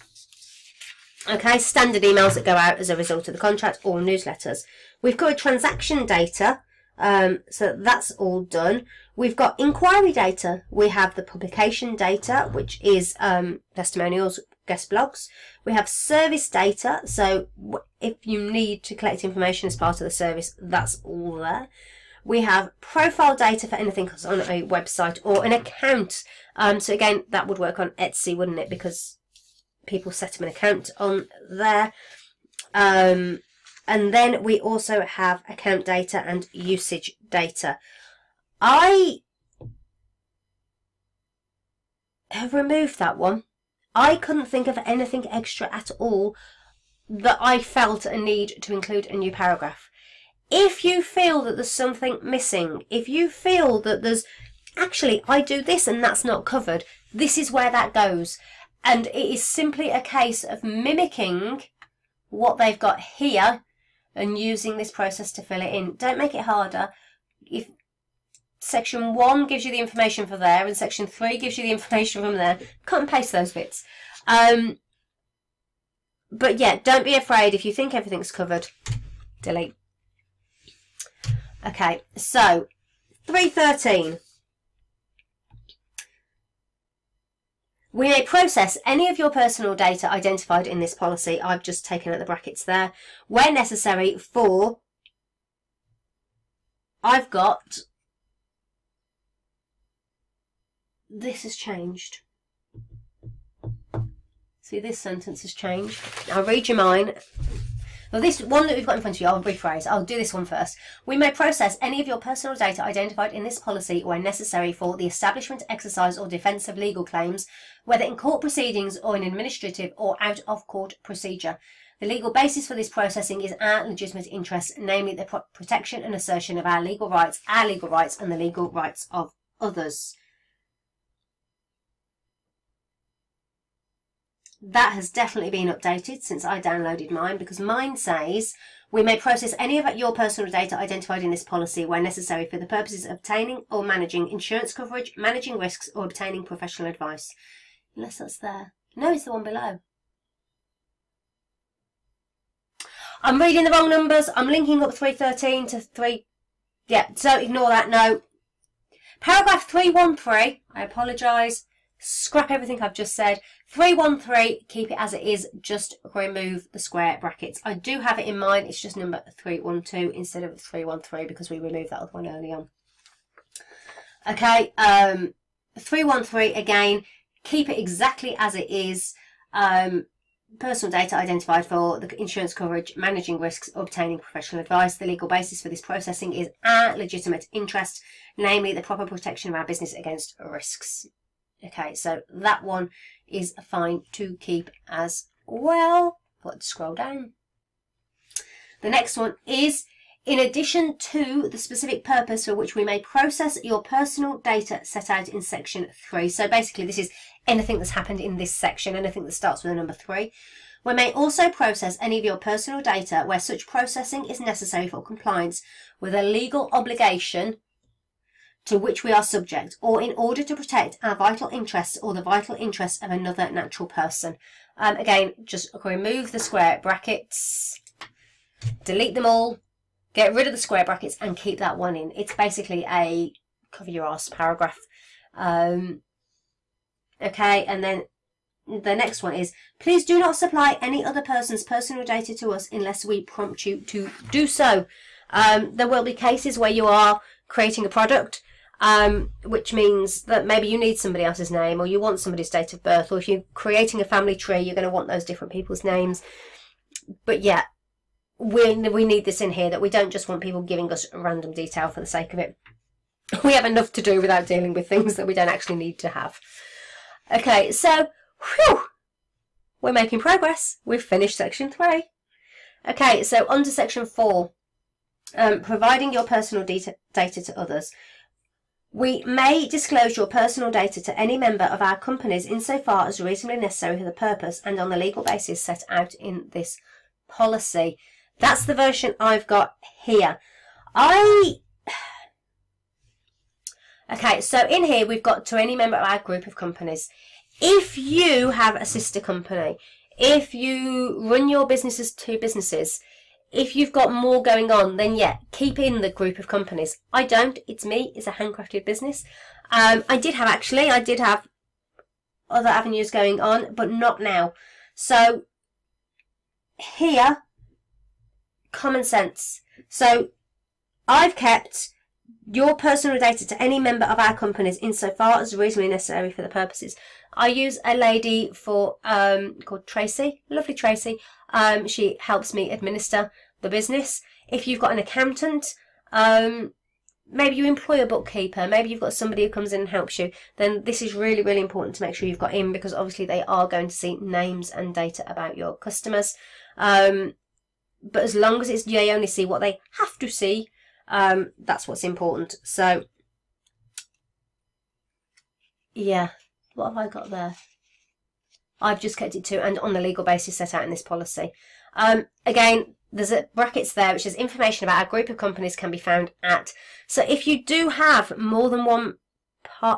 Okay, standard emails that go out as a result of the contract or newsletters. We've covered transaction data. So that's all done. We've got inquiry data. We have the publication data, which is testimonials, guest blogs. We have service data. So if you need to collect information as part of the service, that's all there. We have profile data for anything that's on a website or an account. So again, that would work on Etsy, wouldn't it? Because people set up an account on there. And then we also have account data and usage data. I have removed that one. I couldn't think of anything extra at all that I felt a need to include a new paragraph. If you feel that there's something missing, if you feel that there's, actually, I do this and that's not covered, this is where that goes. And it is simply a case of mimicking what they've got here and using this process to fill it in. Don't make it harder. If section 1 gives you the information for there and section 3 gives you the information from there, cut and paste those bits. But yeah, don't be afraid. If you think everything's covered, delete. Okay, so 313. We may process any of your personal data identified in this policy. I've just taken out the brackets there. Where necessary for, I've got, this has changed. See, this sentence has changed. I'll read you mine. Well, this one that we've got in front of you, I'll rephrase. I'll do this one first. We may process any of your personal data identified in this policy where necessary for the establishment, exercise or defence of legal claims, whether in court proceedings or in administrative or out-of-court procedure. The legal basis for this processing is our legitimate interest, namely the protection and assertion of our legal rights, and the legal rights of others. That has definitely been updated since I downloaded mine, because mine says we may process any of your personal data identified in this policy where necessary for the purposes of obtaining or managing insurance coverage, managing risks or obtaining professional advice. Unless that's there. No, it's the one below. I'm reading the wrong numbers. I'm linking up 313 to 3. Yeah, so ignore that. No. Paragraph 313. I apologise. Scrap everything I've just said. 313, keep it as it is, just remove the square brackets. I do have it in mind, it's just number 312 instead of 313 because we removed that other one early on. Okay, 313 again, keep it exactly as it is. Personal data identified for the insurance coverage, managing risks, obtaining professional advice. The legal basis for this processing is our legitimate interest, namely the proper protection of our business against risks. Okay, so that one is fine to keep as well. Let's scroll down. The next one is, in addition to the specific purpose for which we may process your personal data set out in section 3. So basically this is anything that's happened in this section, anything that starts with a number 3. We may also process any of your personal data where such processing is necessary for compliance with a legal obligation to which we are subject, or in order to protect our vital interests or the vital interests of another natural person. Again, just remove the square brackets, delete them all, get rid of the square brackets and keep that one in. It's basically a cover your arse paragraph. Okay, and then the next one is, please do not supply any other person's personal data to us unless we prompt you to do so. There will be cases where you are creating a product, which means that maybe you need somebody else's name, or you want somebody's date of birth, or if you're creating a family tree, you're going to want those different people's names. But yeah, we need this in here, that we don't just want people giving us random detail for the sake of it. We have enough to do without dealing with things that we don't actually need to have. Okay, so, whew, we're making progress. We've finished section 3. Okay, so on to section 4. Providing your personal data to others. We may disclose your personal data to any member of our companies insofar as reasonably necessary for the purpose and on the legal basis set out in this policy. That's the version I've got here. Okay, so in here we've got to any member of our group of companies. If you have a sister company, if you run your business as 2 businesses, if you've got more going on, then yeah, keep in the group of companies. I don't. It's me. It's a handcrafted business. I did have other avenues going on, but not now. So here, common sense. So I've kept your personal data to any member of our companies insofar as reasonably necessary for the purposes. I use a lady called Tracy, lovely Tracy. She helps me administer the business. If you've got an accountant, maybe you employ a bookkeeper, maybe you've got somebody who comes in and helps you, then this is really, really important to make sure you've got in, because obviously they are going to see names and data about your customers. But as long as they only see what they have to see, that's what's important. So, yeah, what have I got there? I've just kept it to and on the legal basis set out in this policy. Again, there's a brackets there which says information about our group of companies can be found at. So if you do have more than one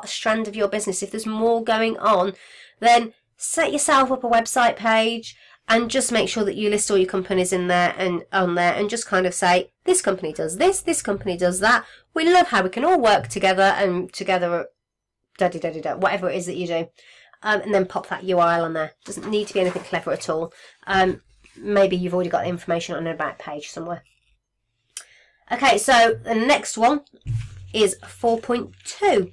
strand of your business, if there's more going on, then set yourself up a website page and just make sure that you list all your companies in there and on there, and just kind of say, this company does this company does that. We love how we can all work together and together, whatever it is that you do. And then pop that URL on there. Doesn't need to be anything clever at all. Maybe you've already got the information on an about page somewhere. Okay, so the next one is 4.2.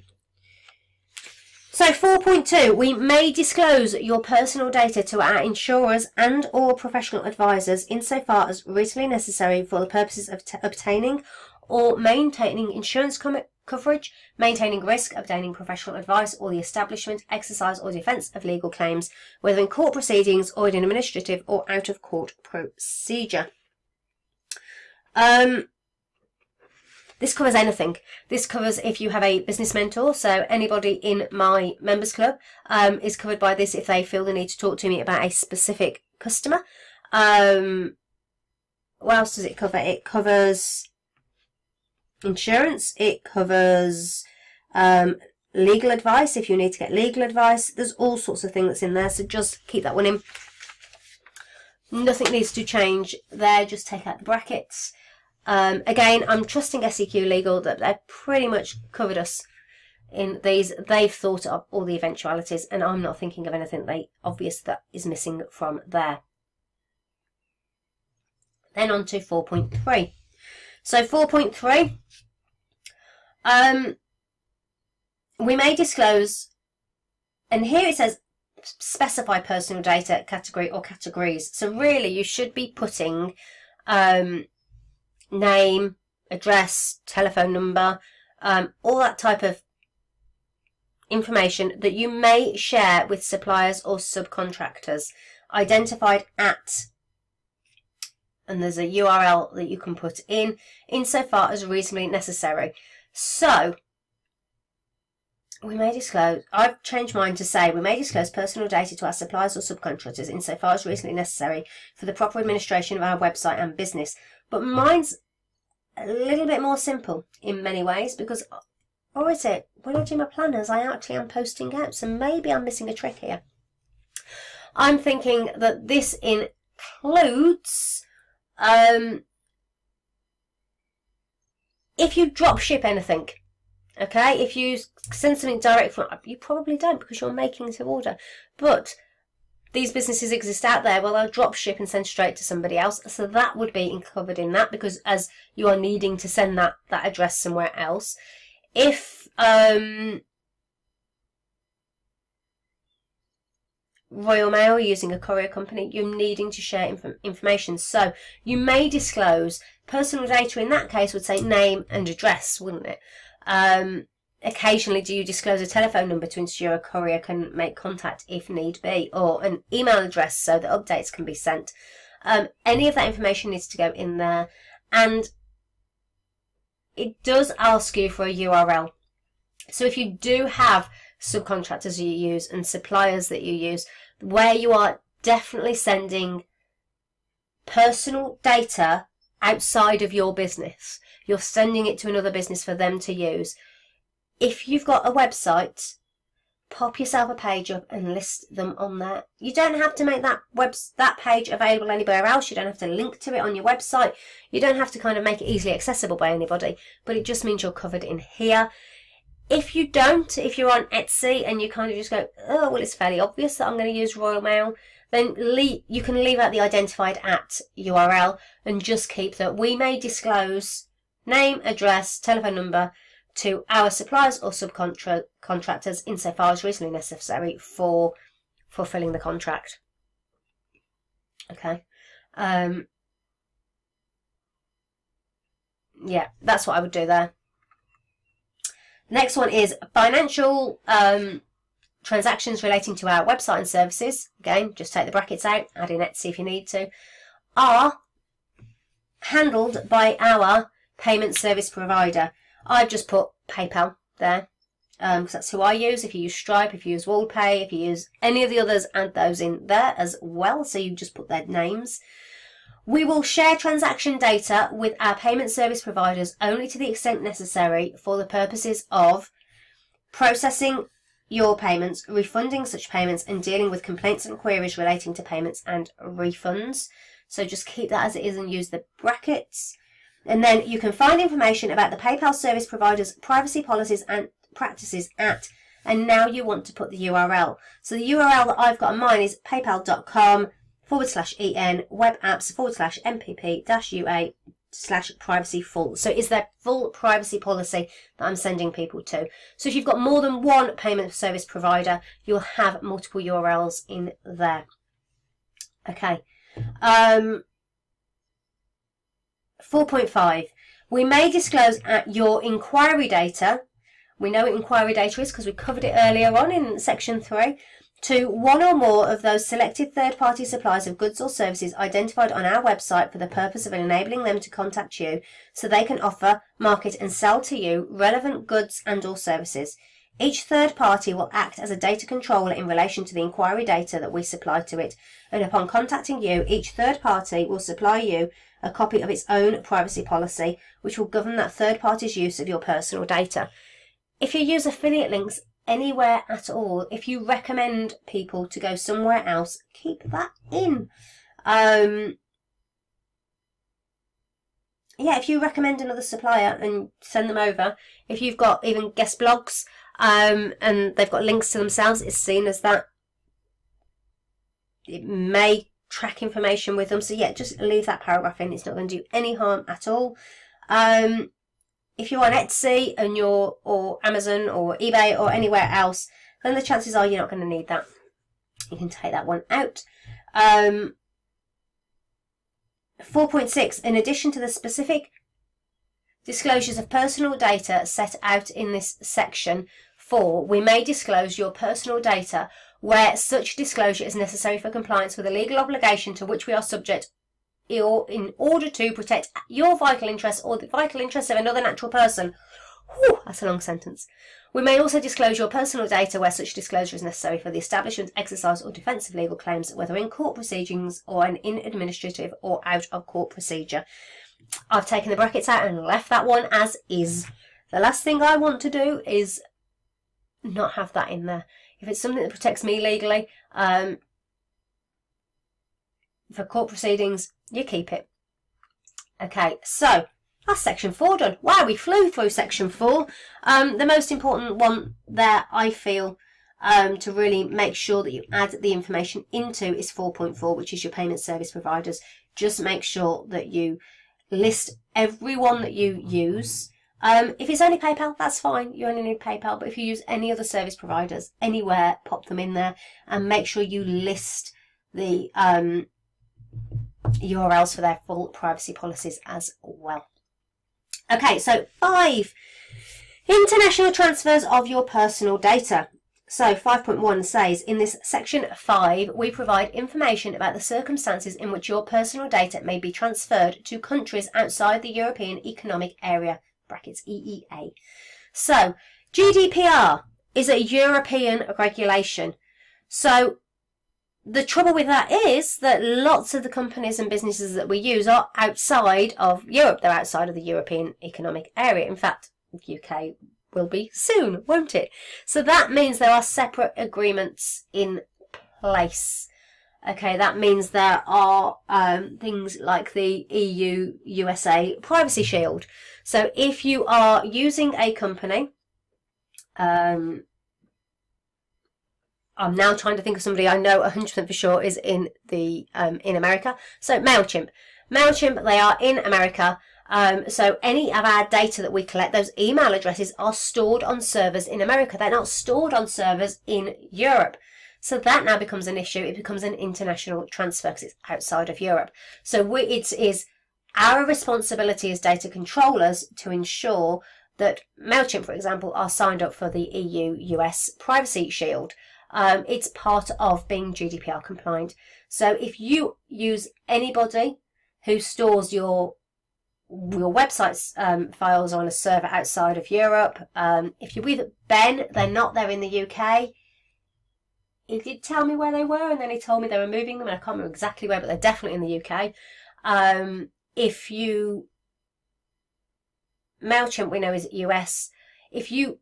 So 4.2, we may disclose your personal data to our insurers and or professional advisors insofar as reasonably necessary for the purposes of obtaining or maintaining insurance coverage, maintaining risk, obtaining professional advice, or the establishment, exercise, or defence of legal claims, whether in court proceedings or in an administrative or out-of-court procedure. This covers anything. This covers if you have a business mentor, so anybody in my members club is covered by this if they feel the need to talk to me about a specific customer. What else does it cover? It covers insurance, it covers legal advice if you need to get legal advice. There's all sorts of things that's in there, so just keep that one in. Nothing needs to change there, just take out the brackets. Again, I'm trusting SEQ Legal that they've pretty much covered us in these. They've thought of all the eventualities, and I'm not thinking of anything obvious that is missing from there. Then on to 4.3. So 4.3, we may disclose, and here it says specify personal data category or categories. So really you should be putting name, address, telephone number, all that type of information that you may share with suppliers or subcontractors, identified at, and there's a URL that you can put in, insofar as reasonably necessary. So, we may disclose, I've changed mine to say, we may disclose personal data to our suppliers or subcontractors insofar as reasonably necessary for the proper administration of our website and business. But mine's a little bit more simple in many ways, because, or is it? When I do my planners, I actually am posting out, so maybe I'm missing a trick here. I'm thinking that this includes, if you drop ship anything, okay, if you send something direct from, you probably don't because you're making to order, but these businesses exist out there where they'll drop ship and send straight to somebody else, so that would be covered in that, because as you are needing to send that address somewhere else. If Royal Mail, using a courier company, you're needing to share information, so you may disclose personal data. In that case would say name and address, wouldn't it? Occasionally do you disclose a telephone number to ensure a courier can make contact if need be, or an email address so that updates can be sent. Any of that information needs to go in there, and it does ask you for a URL. So if you do have subcontractors you use and suppliers that you use, where you are definitely sending personal data outside of your business, you're sending it to another business for them to use. If you've got a website, pop yourself a page up and list them on there. You don't have to make that page available anywhere else. You don't have to link to it on your website. You don't have to kind of make it easily accessible by anybody, but it just means you're covered in here. If you don't, if you're on Etsy and you kind of just go, oh, well, it's fairly obvious that I'm going to use Royal Mail, then you can leave out the identified at URL and just keep that we may disclose name, address, telephone number to our suppliers or subcontractors insofar as reasonably necessary for fulfilling the contract. Okay. Yeah, that's what I would do there. Next one is financial transactions relating to our website and services. Again, just take the brackets out, add in Etsy if you need to. Are handled by our payment service provider. I've just put PayPal there, because that's who I use. If you use Stripe, if you use WorldPay, if you use any of the others, add those in there as well. So you just put their names. We will share transaction data with our payment service providers only to the extent necessary for the purposes of processing your payments, refunding such payments, and dealing with complaints and queries relating to payments and refunds. So just keep that as it is and use the brackets. And then you can find information about the PayPal service providers' privacy policies and practices at, and now you want to put the URL. So the URL that I've got on mine is paypal.com/en webapps/mpp-ua/privacy full. So it's their full privacy policy that I'm sending people to. So if you've got more than one payment service provider, you'll have multiple URLs in there. Okay. 4.5. We may disclose at your inquiry data. We know what inquiry data is because we covered it earlier on in section 3. To one or more of those selected third-party suppliers of goods or services identified on our website for the purpose of enabling them to contact you so they can offer, market and sell to you relevant goods and or services. Each third party will act as a data controller in relation to the inquiry data that we supply to it, and upon contacting you, each third party will supply you a copy of its own privacy policy, which will govern that third party's use of your personal data. If you use affiliate links anywhere at all, if you recommend people to go somewhere else, keep that in. Yeah, if you recommend another supplier and send them over, if you've got even guest blogs and they've got links to themselves, it's seen as that. It may track information with them. So yeah, just leave that paragraph in. It's not going to do any harm at all. If you're on Etsy and or Amazon or eBay or anywhere else, then the chances are you're not going to need that. You can take that one out. 4.6. In addition to the specific disclosures of personal data set out in this section 4, we may disclose your personal data where such disclosure is necessary for compliance with a legal obligation to which we are subject, or in order to protect your vital interests or the vital interests of another natural person. Whew, that's a long sentence. We may also disclose your personal data where such disclosure is necessary for the establishment, exercise or defence of legal claims, whether in court proceedings or in administrative or out of court procedure. I've taken the brackets out and left that one as is. The last thing I want to do is not have that in there. If it's something that protects me legally, for court proceedings, you keep it. Okay, so that's section 4 done. Wow, we flew through section 4. The most important one there, I feel, to really make sure that you add the information into is 4.4, which is your payment service providers. Just make sure that you list everyone that you use. If it's only PayPal, that's fine. You only need PayPal. But if you use any other service providers anywhere, pop them in there and make sure you list the URLs for their full privacy policies as well. Okay, so 5. International transfers of your personal data. So 5.1 says, in this section 5, we provide information about the circumstances in which your personal data may be transferred to countries outside the European Economic Area, brackets EEA. So GDPR is a European regulation. So the trouble with that is that lots of the companies and businesses that we use are outside of Europe. They're outside of the European Economic Area. In fact, the UK will be soon, won't it? So that means there are separate agreements in place. Okay, that means there are things like the EU-USA Privacy Shield. So if you are using a company, I'm now trying to think of somebody I know 100% for sure is in the in America. So MailChimp, they are in America. So any of our data that we collect, those email addresses are stored on servers in America. They're not stored on servers in Europe. So that now becomes an issue. It becomes an international transfer because it's outside of Europe. So it is our responsibility as data controllers to ensure that MailChimp, for example, are signed up for the EU-US Privacy Shield. It's part of being GDPR compliant. So if you use anybody who stores your website's files on a server outside of Europe, if you're with Ben, they're not there in the UK. He did tell me where they were, and then he told me they were moving them, and I can't remember exactly where, but they're definitely in the UK. If you, MailChimp we know is US. If you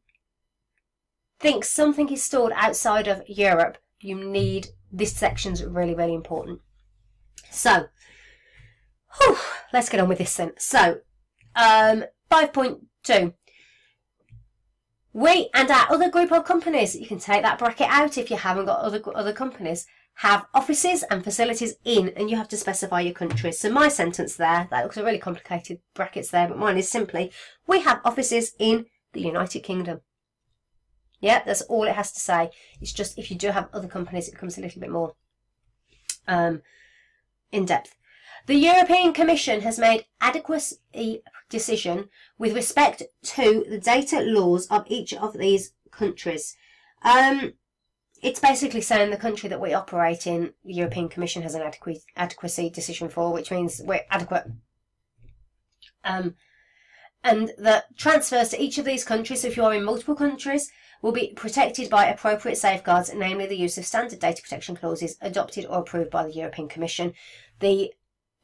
think something is stored outside of Europe, you need, this section's really, really important. So, let's get on with this then. So, 5.2. We and our other group of companies, you can take that bracket out if you haven't got other companies, have offices and facilities in, and you have to specify your countries. So my sentence there, that looks a really complicated brackets there, but mine is simply, we have offices in the United Kingdom. Yeah, that's all it has to say. It's just if you do have other companies, it becomes a little bit more in depth. The European Commission has made adequacy decision with respect to the data laws of each of these countries. It's basically saying the country that we operate in, the European Commission has an adequacy decision for, which means we're adequate. And the transfers to each of these countries, so if you are in multiple countries, will be protected by appropriate safeguards, namely the use of standard data protection clauses adopted or approved by the European Commission. The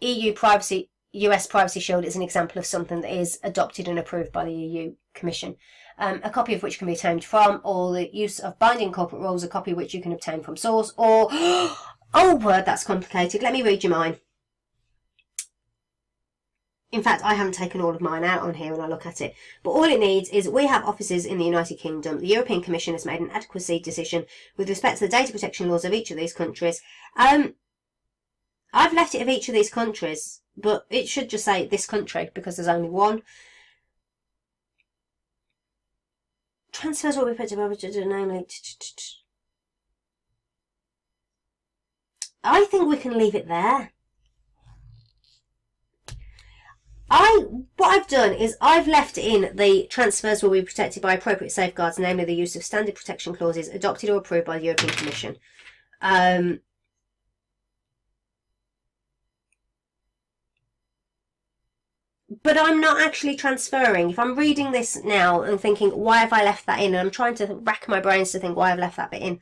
US Privacy Shield is an example of something that is adopted and approved by the EU Commission. A copy of which can be obtained from, or the use of binding corporate rules, a copy which you can obtain from source, or, oh word, that's complicated. Let me read you mine. In fact, I haven't taken all of mine out on here when I look at it. But all it needs is, we have offices in the United Kingdom. The European Commission has made an adequacy decision with respect to the data protection laws of each of these countries. I've left it of each of these countries, but it should just say this country because there's only one. Transfers will be put to namely. I think we can leave it there. What I've done is I've left in the transfers will be protected by appropriate safeguards, namely the use of standard protection clauses adopted or approved by the European Commission. But I'm not actually transferring. If I'm reading this now and thinking, why have I left that in? And I'm trying to rack my brains to think why I've left that bit in.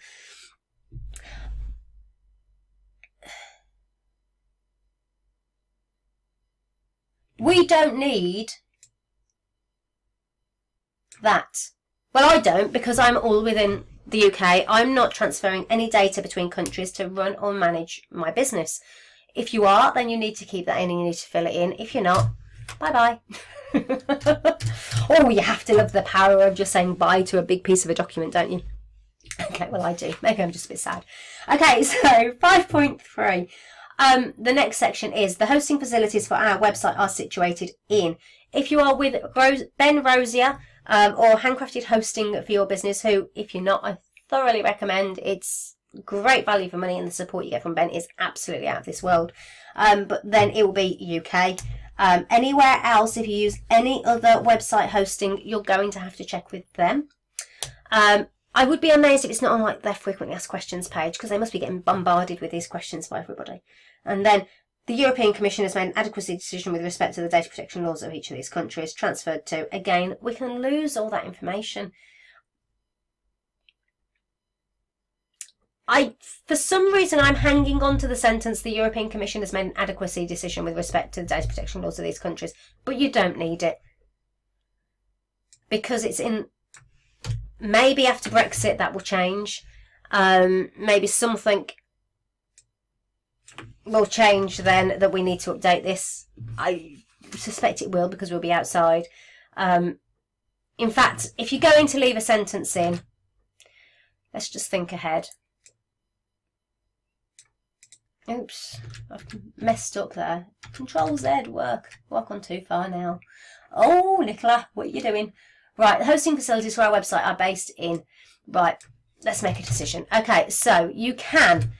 We don't need that. Well, I don't, because I'm all within the UK. I'm not transferring any data between countries to run or manage my business. If you are, then you need to keep that in and you need to fill it in. If you're not, bye-bye. Oh, you have to love the power of just saying bye to a big piece of a document, don't you? Okay, well, I do. Maybe I'm just a bit sad. Okay, so 5.3. The next section is the hosting facilities for our website are situated in. If you are with Ben Rosier or Handcrafted Hosting for your business, who, if you're not, I thoroughly recommend. It's great value for money and the support you get from Ben is absolutely out of this world. But then it will be UK. Anywhere else, if you use any other website hosting, you're going to have to check with them. I would be amazed if it's not on like their frequently asked questions page, because they must be getting bombarded with these questions by everybody. And then the European Commission has made an adequacy decision with respect to the data protection laws of each of these countries transferred to. Again, we can lose all that information. For some reason, I'm hanging on to the sentence, the European Commission has made an adequacy decision with respect to the data protection laws of these countries. But you don't need it. Because it's in... Maybe after Brexit that will change. Maybe something will change then that we need to update this. I suspect it will because we'll be outside. In fact, if you're going to leave a sentence in, let's just think ahead. Oops, I've messed up there. Control Z, work on too far now. Oh, Nicola, what are you doing? Right, the hosting facilities for our website are based in... Right, let's make a decision. Okay, so you can,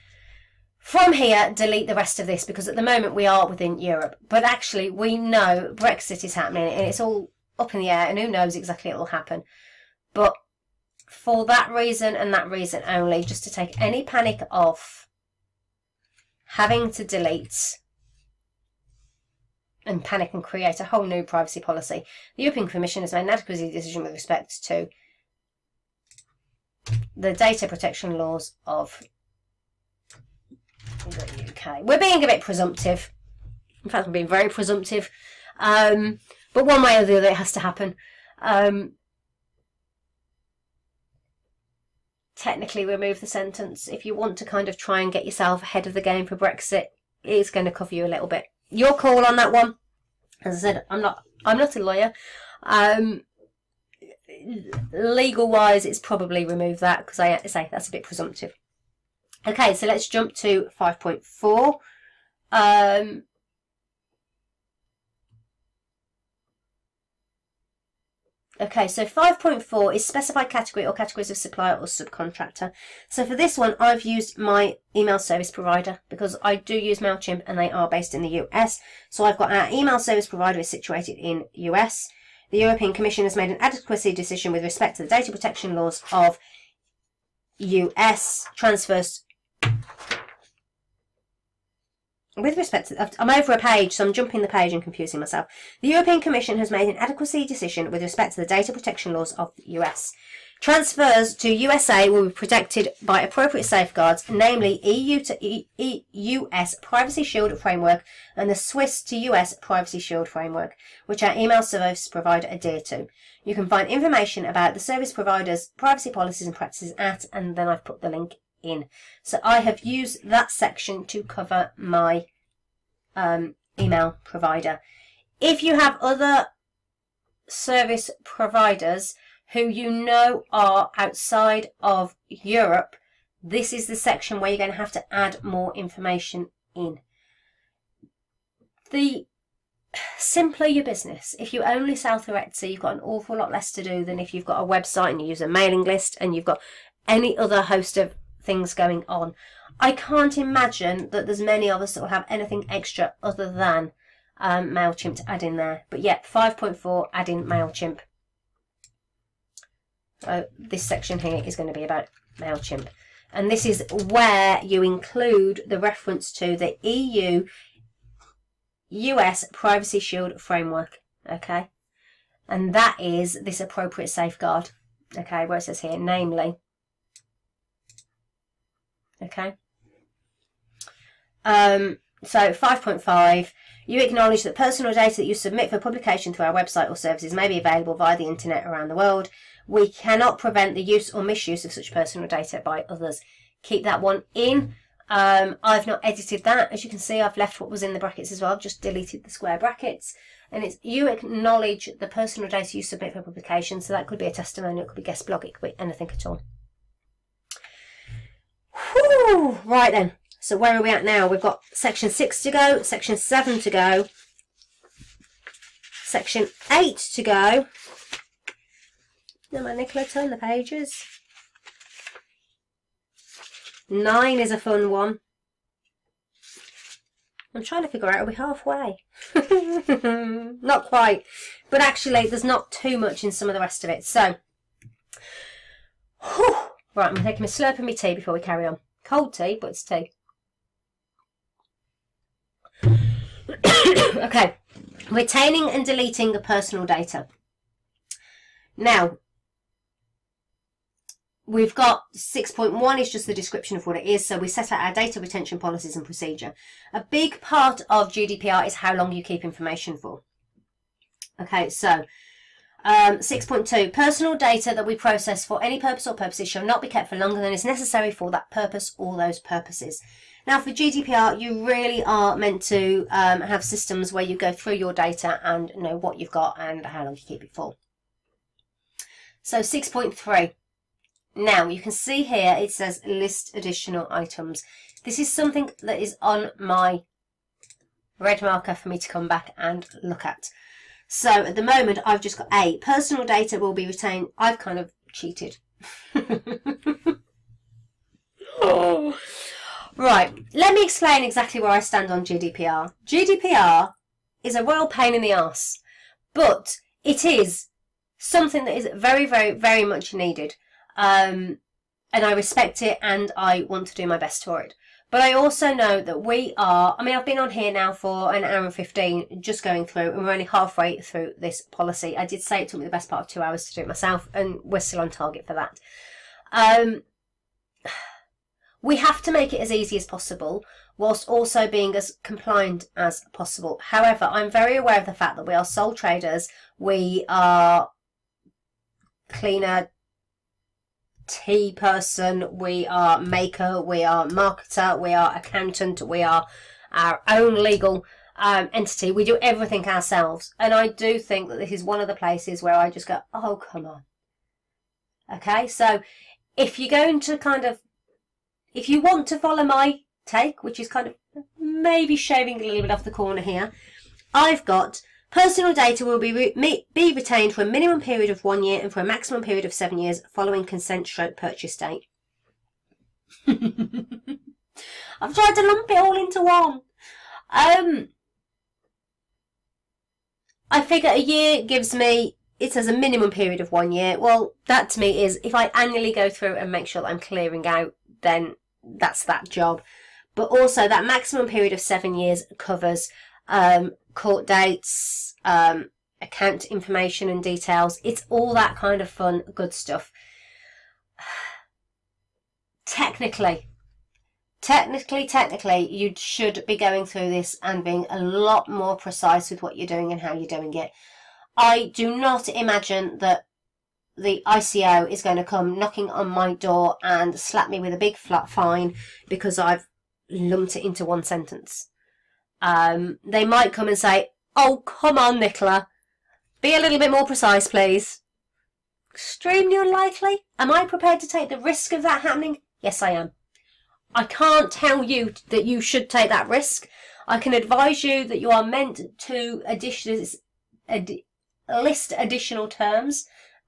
from here, delete the rest of this, because at the moment we are within Europe. But actually, we know Brexit is happening, and it's all up in the air, and who knows exactly what will happen. But for that reason, and that reason only, just to take any panic off having to delete and panic and create a whole new privacy policy, the European Commission has made an adequacy decision with respect to the data protection laws of the UK. We're being a bit presumptive. In fact, I'm being very presumptive. But one way or the other, it has to happen. Technically remove the sentence. If you want to kind of try and get yourself ahead of the game for Brexit, it's going to cover you a little bit. Your call on that one. As I said, I'm not a lawyer. Legal wise, it's probably remove that, because I say that's a bit presumptive. Okay, so let's jump to 5.4. Okay, so 5.4 is specified category or categories of supplier or subcontractor. So for this one, I've used my email service provider, because I do use MailChimp and they are based in the US. So I've got our email service provider is situated in US. The European Commission has made an adequacy decision with respect to the data protection laws of US transfers. With respect to, I'm over a page, so I'm jumping the page and confusing myself. The European Commission has made an adequacy decision with respect to the data protection laws of the US. Transfers to USA will be protected by appropriate safeguards, namely EU to US Privacy Shield Framework and the Swiss to US Privacy Shield Framework, which our email service provider adhere to. You can find information about the service provider's privacy policies and practices at, and then I've put the link in. So I have used that section to cover my email provider. If you have other service providers who you know are outside of Europe, this is the section where you're going to have to add more information in. The simpler your business, if you only sell through Etsy, you've got an awful lot less to do than if you've got a website and you use a mailing list and you've got any other host of things going on. I can't imagine that there's many of us that will have anything extra other than MailChimp to add in there. But yeah, 5.4, add in MailChimp. So this section here is going to be about MailChimp. And this is where you include the reference to the EU-US Privacy Shield Framework. Okay. And that is this appropriate safeguard. Okay, where it says here, namely. Okay. So 5.5, you acknowledge that personal data that you submit for publication through our website or services may be available via the internet around the world. We cannot prevent the use or misuse of such personal data by others. Keep that one in. I've not edited that. As you can see, I've left what was in the brackets as well. I've just deleted the square brackets. And it's you acknowledge the personal data you submit for publication. So that could be a testimonial, it could be guest blog, it could be anything at all. Whew, right then, so where are we at now? We've got section 6 to go, section 7 to go, section 8 to go. Now my Nicola, turn the pages. 9 is a fun one. I'm trying to figure out, are we halfway? Not quite, but actually there's not too much in some of the rest of it. So, whew. Right, I'm taking a slurp of my tea before we carry on. Cold tea, but it's tea. Okay, retaining and deleting the personal data. Now, we've got 6.1 is just the description of what it is. So we set out our data retention policies and procedure. A big part of GDPR is how long you keep information for. Okay, so 6.2, personal data that we process for any purpose or purposes shall not be kept for longer than is necessary for that purpose or those purposes. Now for GDPR, you really are meant to have systems where you go through your data and know what you've got and how long you keep it for. So 6.3, now you can see here it says list additional items. This is something that is on my red marker for me to come back and look at. So at the moment, I've just got A, personal data will be retained. I've kind of cheated. Oh. Right, let me explain exactly where I stand on GDPR. GDPR is a royal pain in the arse, but it is something that is very, very, very much needed. And I respect it and I want to do my best for it. But I also know that we are, I mean, I've been on here now for an hour and 15 just going through, and we're only halfway through this policy. I did say it took me the best part of 2 hours to do it myself, and we're still on target for that. We have to make it as easy as possible. whilst also being as compliant as possible. However, I'm very aware of the fact that we are sole traders, we are cleaner, tea person, we are maker, we are marketer, we are accountant, we are our own legal entity. We do everything ourselves, and I do think that this is one of the places where I just go, oh, come on. Okay, so if you're going to if you want to follow my take, which is kind of maybe shaving a little bit off the corner here, I've got personal data will be retained for a minimum period of 1 year and for a maximum period of 7 years following consent / purchase date. I've tried to lump it all into one. I figure a year gives me, it says a minimum period of 1 year. Well, that to me is, if I annually go through and make sure that I'm clearing out, then that's that job. But also that maximum period of 7 years covers court dates, account information and details. It's all that kind of fun, good stuff. Technically, you should be going through this and being a lot more precise with what you're doing and how you're doing it. I do not imagine that the ICO is going to come knocking on my door and slap me with a big flat fine because I've lumped it into one sentence. They might come and say, oh, come on, Nicola, be a little bit more precise, please. Extremely unlikely. Am I prepared to take the risk of that happening? Yes, I am. I can't tell you that you should take that risk. I can advise you that you are meant to list additional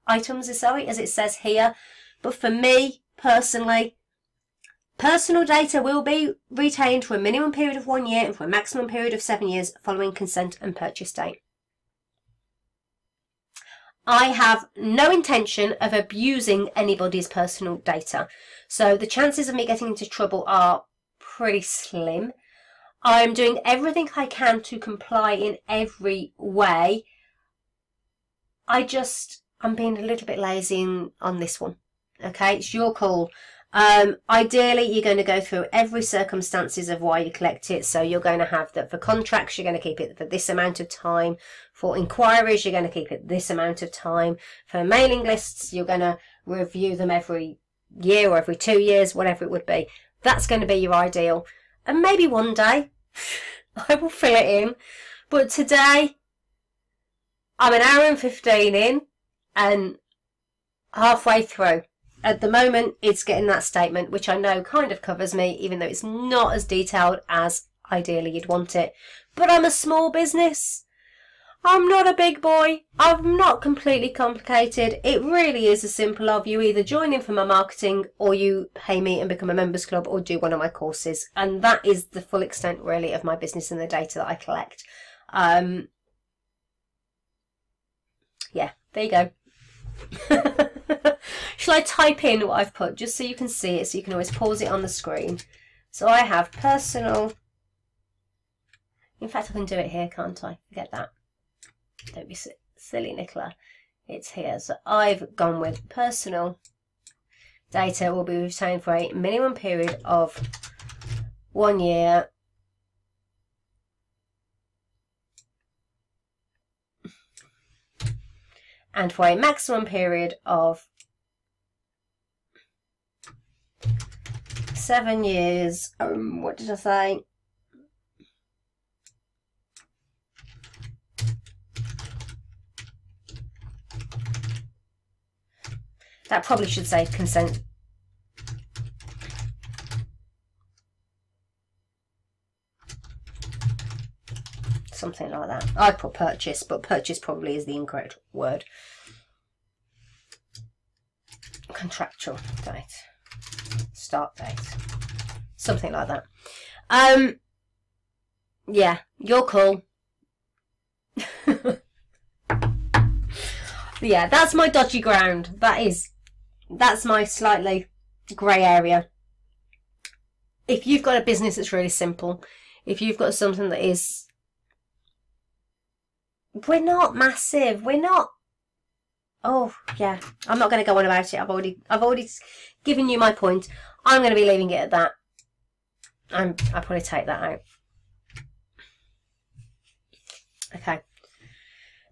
items, as it says here. But for me, personally, personal data will be retained for a minimum period of 1 year and for a maximum period of 7 years following consent and purchase date. I have no intention of abusing anybody's personal data, so the chances of me getting into trouble are pretty slim. I'm doing everything I can to comply in every way. I'm being a little bit lazy on this one. Okay, it's your call. Ideally, you're going to go through every circumstances of why you collect it. So you're going to have that for contracts, you're going to keep it for this amount of time. For inquiries, you're going to keep it this amount of time. For mailing lists, you're going to review them every year or every 2 years, whatever it would be. That's going to be your ideal. And maybe one day I will fill it in. But today, I'm an hour and 15 in and halfway through. At the moment, it's getting that statement, which I know kind of covers me, even though it's not as detailed as ideally you'd want it. But I'm a small business. I'm not a big boy. I'm not completely complicated. It really is as simple of you either join in for my marketing or you pay me and become a members club or do one of my courses. And that is the full extent, really, of my business and the data that I collect. Yeah, there you go. Shall I type in what I've put just so you can see it, so you can always pause it on the screen? So I have personal. In fact, I can do it here, can't I? Forget that. Don't be silly, Nicola. It's here. So I've gone with personal data will be retained for a minimum period of 1 year. And for a maximum period of 7 years. What did I say? That probably should say consent. Something like that. I put purchase, but purchase probably is the incorrect word. Contractual date. Start date. Something like that. Yeah, your call. Yeah, that's my dodgy ground. That's my slightly grey area. If you've got a business that's really simple, if you've got something that is, we're not massive, we're not, oh yeah, I'm not going to go on about it. I've already given you my point. I'm going to be leaving it at that. I'll probably take that out. Okay.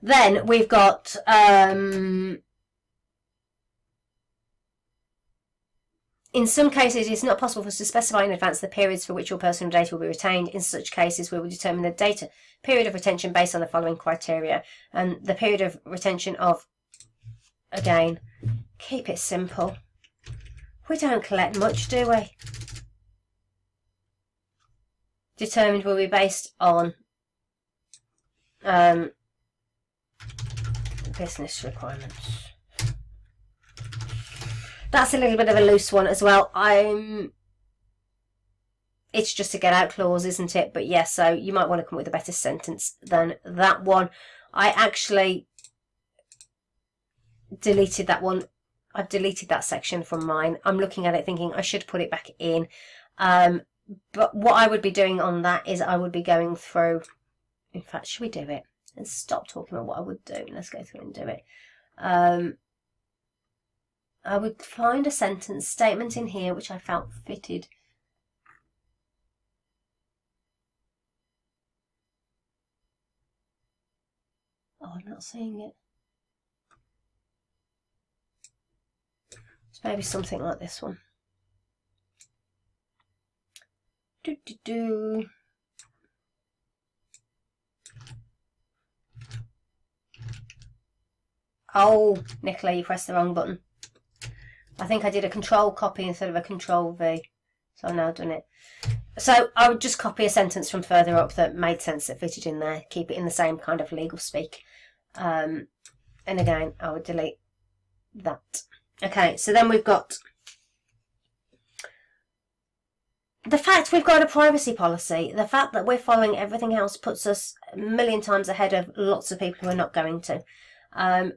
Then we've got in some cases, it's not possible for us to specify in advance the periods for which your personal data will be retained. In such cases, we will determine the data period of retention based on the following criteria. And the period of retention of, again, keep it simple. We don't collect much, do we? Determined will be based on business requirements. That's a little bit of a loose one as well. It's just a get out clause, isn't it? But yes, so you might want to come up with a better sentence than that one. I actually deleted that one. I've deleted that section from mine. I'm looking at it thinking I should put it back in. But what I would be doing on that is I would be going through. In fact, should we do it? And stop talking about what I would do. Let's go through and do it. I would find a sentence statement in here which I felt fitted. Oh, I'm not seeing it. It's maybe something like this one. Oh, Nicola, you pressed the wrong button. I think I did a control copy instead of a control V. So I've now done it. So I would just copy a sentence from further up that made sense, that fitted in there. Keep it in the same kind of legal speak. And again, I would delete that. Okay, so then we've got the fact we've got a privacy policy. The fact that we're following everything else puts us a million times ahead of lots of people who are not going to.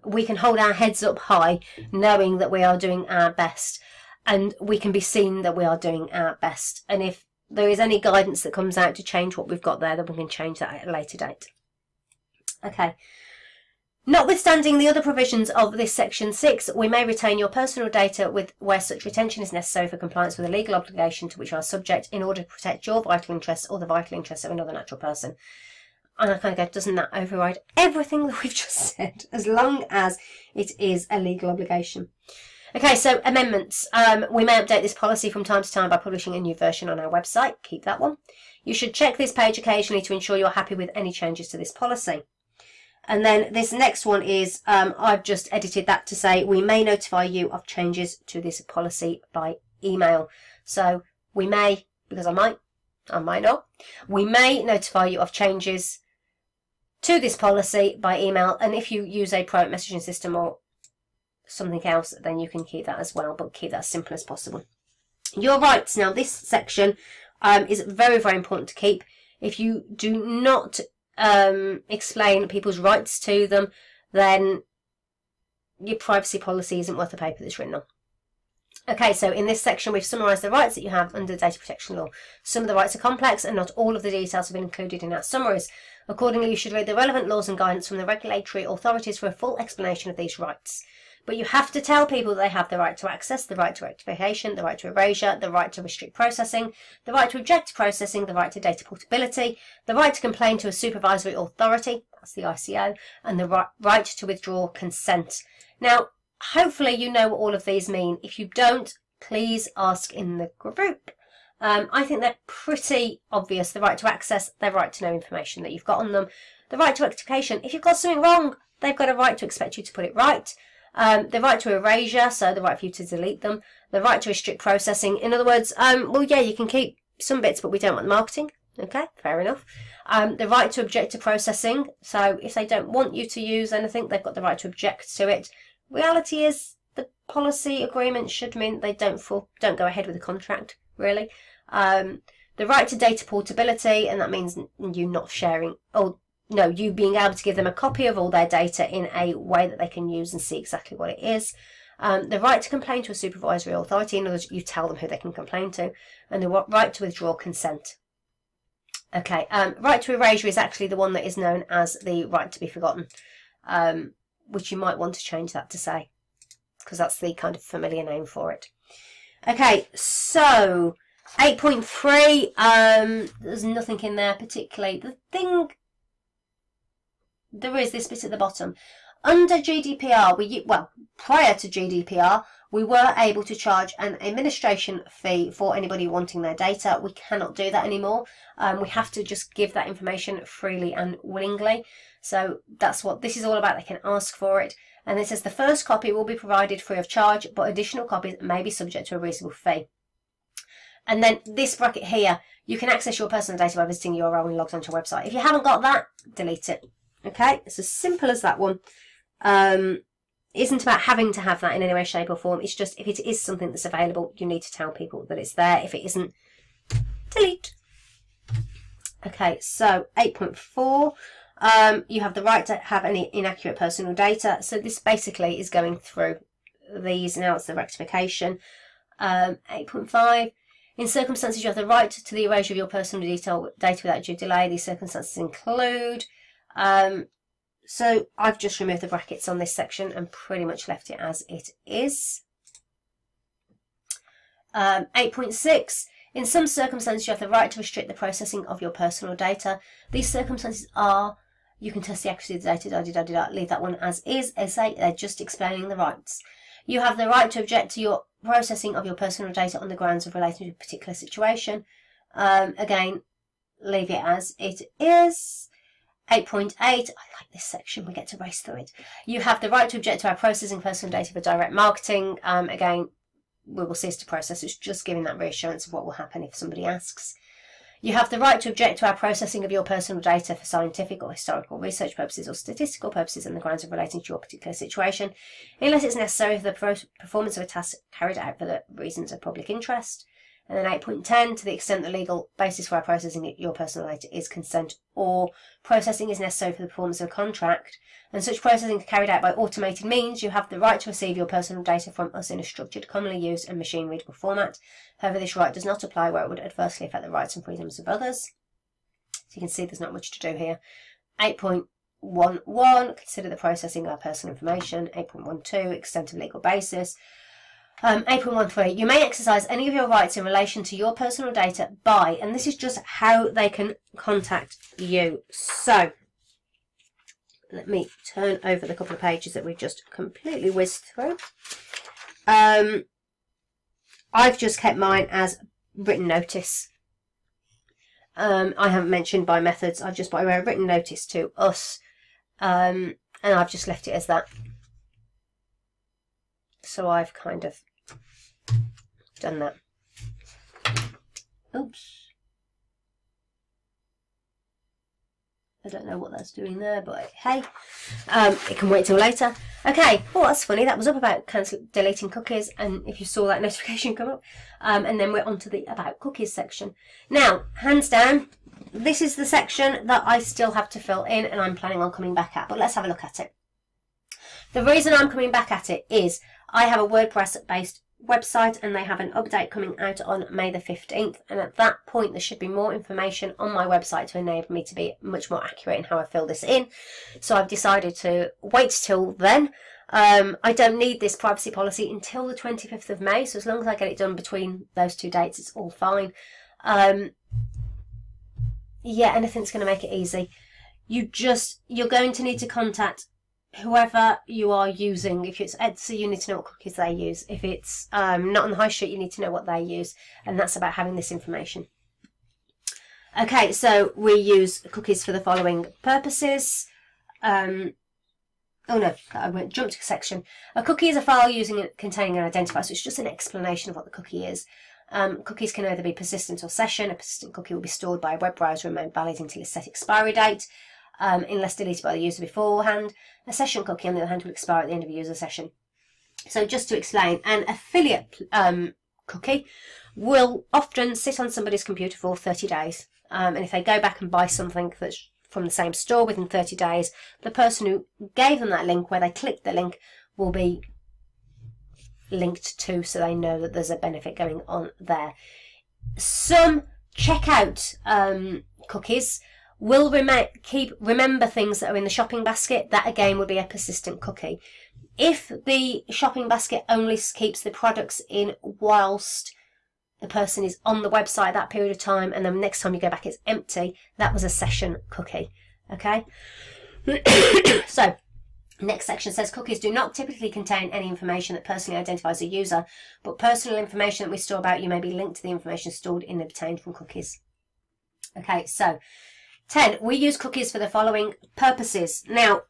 We can hold our heads up high knowing that we are doing our best, and we can be seen that we are doing our best. And if there is any guidance that comes out to change what we've got there, then we can change that at a later date. Okay. Notwithstanding the other provisions of this section 6, we may retain your personal data where such retention is necessary for compliance with a legal obligation to which you are subject in order to protect your vital interests or the vital interests of another natural person. And I kind of go, doesn't that override everything that we've just said, as long as it is a legal obligation? Okay, so amendments. We may update this policy from time to time by publishing a new version on our website. Keep that one. You should check this page occasionally to ensure you're happy with any changes to this policy. And then this next one is, I've just edited that to say, we may notify you of changes to this policy by email. So we may, because I might not, we may notify you of changes to this policy by email, and if you use a private messaging system or something else, then you can keep that as well, but keep that as simple as possible. Your rights. Now, this section is very, very important to keep. If you do not explain people's rights to them, then your privacy policy isn't worth the paper that's written on. Okay, so in this section we've summarised the rights that you have under data protection law. Some of the rights are complex and not all of the details have been included in our summaries. Accordingly, you should read the relevant laws and guidance from the regulatory authorities for a full explanation of these rights. But you have to tell people that they have the right to access, the right to rectification, the right to erasure, the right to restrict processing, the right to object to processing, the right to data portability, the right to complain to a supervisory authority, that's the ICO, and the right to withdraw consent. Now, hopefully you know what all of these mean. If you don't, please ask in the group. I think they're pretty obvious. The right to access, the right to know information that you've got on them. The right to rectification, if you've got something wrong, they've got a right to expect you to put it right. The right to erasure, so the right for you to delete them. The right to restrict processing. In other words, well, yeah, you can keep some bits, but we don't want the marketing. Okay, fair enough. The right to object to processing. So if they don't want you to use anything, they've got the right to object to it. Reality is the policy agreement should mean they don't go ahead with the contract, really. The right to data portability, and that means you not sharing, or no, you being able to give them a copy of all their data in a way that they can use and see exactly what it is. The right to complain to a supervisory authority, in other words, you tell them who they can complain to. And the right to withdraw consent. Okay, right to erasure is actually the one that is known as the right to be forgotten, which you might want to change that to say, because that's the kind of familiar name for it. Okay, so 8.3, there's nothing in there particularly. The thing, there is this bit at the bottom. Under GDPR, well, prior to GDPR, we were able to charge an administration fee for anybody wanting their data. We cannot do that anymore. We have to just give that information freely and willingly. So that's what this is all about. They can ask for it. And it says the first copy will be provided free of charge, but additional copies may be subject to a reasonable fee. And then this bracket here, you can access your personal data by visiting the URL when you log onto your website. If you haven't got that, delete it. Okay, it's as simple as that one. Isn't about having to have that in any way, shape or form. It's just if it is something that's available, you need to tell people that it's there. If it isn't, delete. Okay, so 8.4, you have the right to have any inaccurate personal data. So this basically is going through these. Now it's the rectification. 8.5, in circumstances you have the right to the erasure of your personal data without due delay. These circumstances include... So I've just removed the brackets on this section and pretty much left it as it is. 8.6. In some circumstances, you have the right to restrict the processing of your personal data. These circumstances are, you can test the accuracy of the data, leave that one as is. As I say, they're just explaining the rights. You have the right to object to your processing of your personal data on the grounds of relating to a particular situation. Again, leave it as it is. 8.8, I like this section, we get to race through it. You have the right to object to our processing personal data for direct marketing. Again, we will cease to process. It's just giving that reassurance of what will happen if somebody asks. You have the right to object to our processing of your personal data for scientific or historical research purposes or statistical purposes on the grounds of relating to your particular situation, unless it's necessary for the performance of a task carried out for the reasons of public interest. And then 8.10, to the extent the legal basis for our processing your personal data is consent or processing is necessary for the performance of a contract, and such processing is carried out by automated means, you have the right to receive your personal data from us in a structured, commonly used and machine-readable format. However, this right does not apply where it would adversely affect the rights and freedoms of others. So you can see there's not much to do here. 8.11, consider the processing of our personal information. 8.12, extent of legal basis. 8.13, you may exercise any of your rights in relation to your personal data by, and this is just how they can contact you. So, let me turn over the couple of pages that we've just completely whizzed through. I've just kept mine as written notice. I haven't mentioned by methods, I've just put a written notice to us, and I've just left it as that. So I've kind of done that. Oops. I don't know what that's doing there, but hey, it can wait till later. Okay, oh, that's funny. That was up about deleting cookies, and if you saw that notification come up, and then we're on to the about cookies section. Now, hands down, this is the section that I still have to fill in, and I'm planning on coming back at, but let's have a look at it. The reason I'm coming back at it is I have a WordPress-based website and they have an update coming out on May the 15th, and at that point there should be more information on my website to enable me to be much more accurate in how I fill this in. So I've decided to wait till then. I don't need this privacy policy until the 25th of May, so as long as I get it done between those two dates, it's all fine. Yeah, anything's going to make it easy. You're going to need to contact whoever you are using. If it's Etsy, you need to know what cookies they use. If it's not on the high street, you need to know what they use, and that's about having this information. Okay, so we use cookies for the following purposes. Oh no, I went jump to section. A cookie is a file containing an identifier, so it's just an explanation of what the cookie is. Cookies can either be persistent or session. A persistent cookie will be stored by a web browser and remain valid until its set expiry date, unless deleted by the user beforehand. A session cookie, on the other hand, will expire at the end of a user session. So just to explain, an affiliate cookie will often sit on somebody's computer for 30 days. And if they go back and buy something that's from the same store within 30 days, the person who gave them that link, where they clicked the link, will be linked to, so they know that there's a benefit going on there. Some checkout cookies will remember things that are in the shopping basket. That again would be a persistent cookie. If the shopping basket only keeps the products in whilst the person is on the website that period of time, and then next time you go back it's empty, that was a session cookie. Okay. So next section says cookies do not typically contain any information that personally identifies a user, but personal information that we store about you may be linked to the information stored and obtained from cookies. Okay, so 10, we use cookies for the following purposes. Now,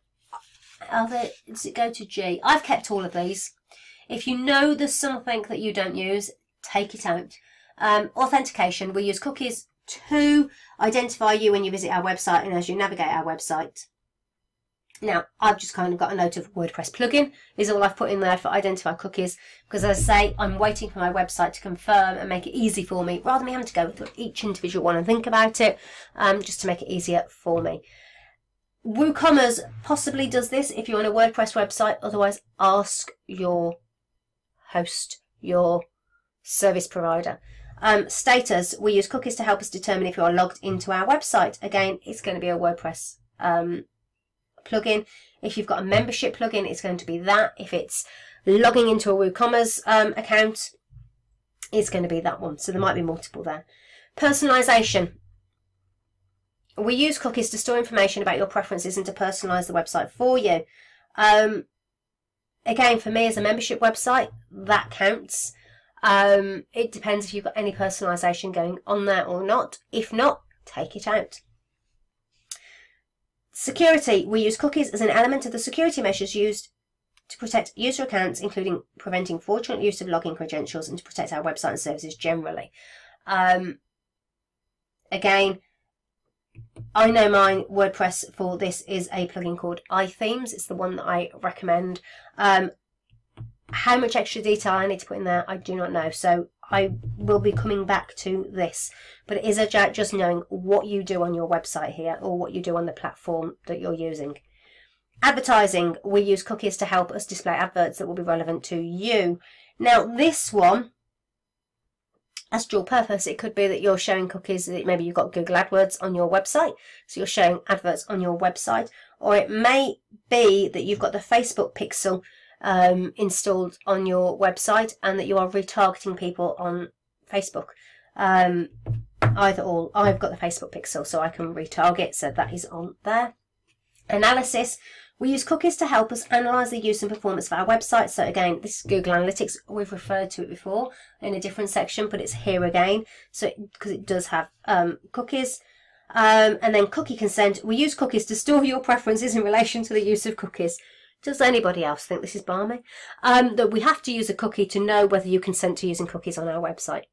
does it go to G? I've kept all of these. If you know there's something that you don't use, take it out. Authentication, we use cookies to identify you when you visit our website and as you navigate our website. Now, I've just kind of got a note of WordPress plugin is all I've put in there for identify cookies, because as I say, I'm waiting for my website to confirm and make it easy for me, rather than me having to go through each individual one and think about it, just to make it easier for me. WooCommerce possibly does this if you're on a WordPress website, otherwise ask your host, your service provider. Status, we use cookies to help us determine if you are logged into our website. Again, it's going to be a WordPress plugin. If you've got a membership plugin, it's going to be that. If it's logging into a WooCommerce account, it's going to be that one. So there might be multiple there. Personalization. We use cookies to store information about your preferences and to personalize the website for you. Again, for me as a membership website, that counts. It depends if you've got any personalization going on there or not. If not, take it out. Security. We use cookies as an element of the security measures used to protect user accounts, including preventing fraudulent use of login credentials and to protect our website and services generally. Again, I know my WordPress for this is a plugin called iThemes. It's the one that I recommend. How much extra detail I need to put in there, I do not know. So I will be coming back to this. But it is just knowing what you do on your website here, or what you do on the platform that you're using. Advertising. We use cookies to help us display adverts that will be relevant to you. Now this one, as dual purpose, it could be that you're showing cookies, that maybe you've got Google AdWords on your website, so you're showing adverts on your website. Or it may be that you've got the Facebook pixel installed on your website and that you are retargeting people on Facebook. Either or. I've got the Facebook pixel so I can retarget, so that is on there. Analysis. We use cookies to help us analyse the use and performance of our website. So again, this is Google Analytics. We've referred to it before in a different section, but it's here again. So because it does have cookies. And then cookie consent. We use cookies to store your preferences in relation to the use of cookies. Does anybody else think this is balmy? That we have to use a cookie to know whether you consent to using cookies on our website.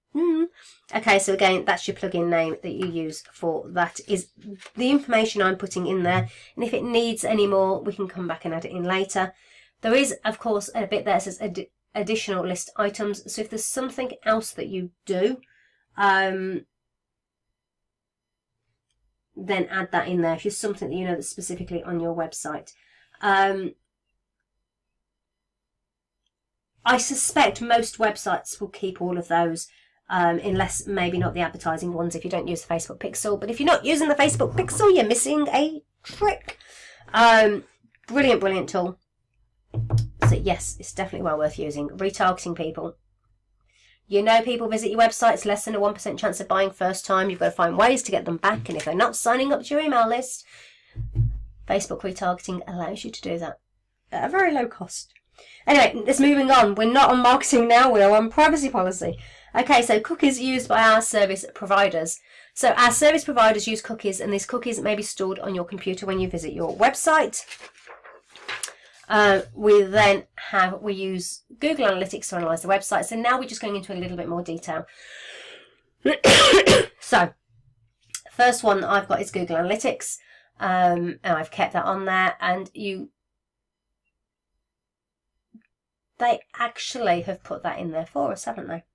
Okay, so again, that's your plugin name that you use for that. Is the information I'm putting in there. And if it needs any more, we can come back and add it in later. There is, of course, a bit there that says additional list items. So if there's something else that you do, then add that in there. If there's something that you know that's specifically on your website. I suspect most websites will keep all of those, unless maybe not the advertising ones if you don't use the Facebook pixel. But if you're not using the Facebook pixel, you're missing a trick. Brilliant, brilliant tool. So yes, it's definitely well worth using. Retargeting people. You know people visit your website, it's less than a 1% chance of buying first time. You've got to find ways to get them back. And if they're not signing up to your email list, Facebook retargeting allows you to do that at a very low cost. Anyway, let's moving on. We're not on marketing now, we're on privacy policy. Okay, so cookies used by our service providers. So our service providers use cookies, and these cookies may be stored on your computer when you visit your website. We use Google Analytics to analyse the website. So now we're just going into a little bit more detail. So, first one that I've got is Google Analytics, and I've kept that on there. And they actually have put that in there for us, haven't they?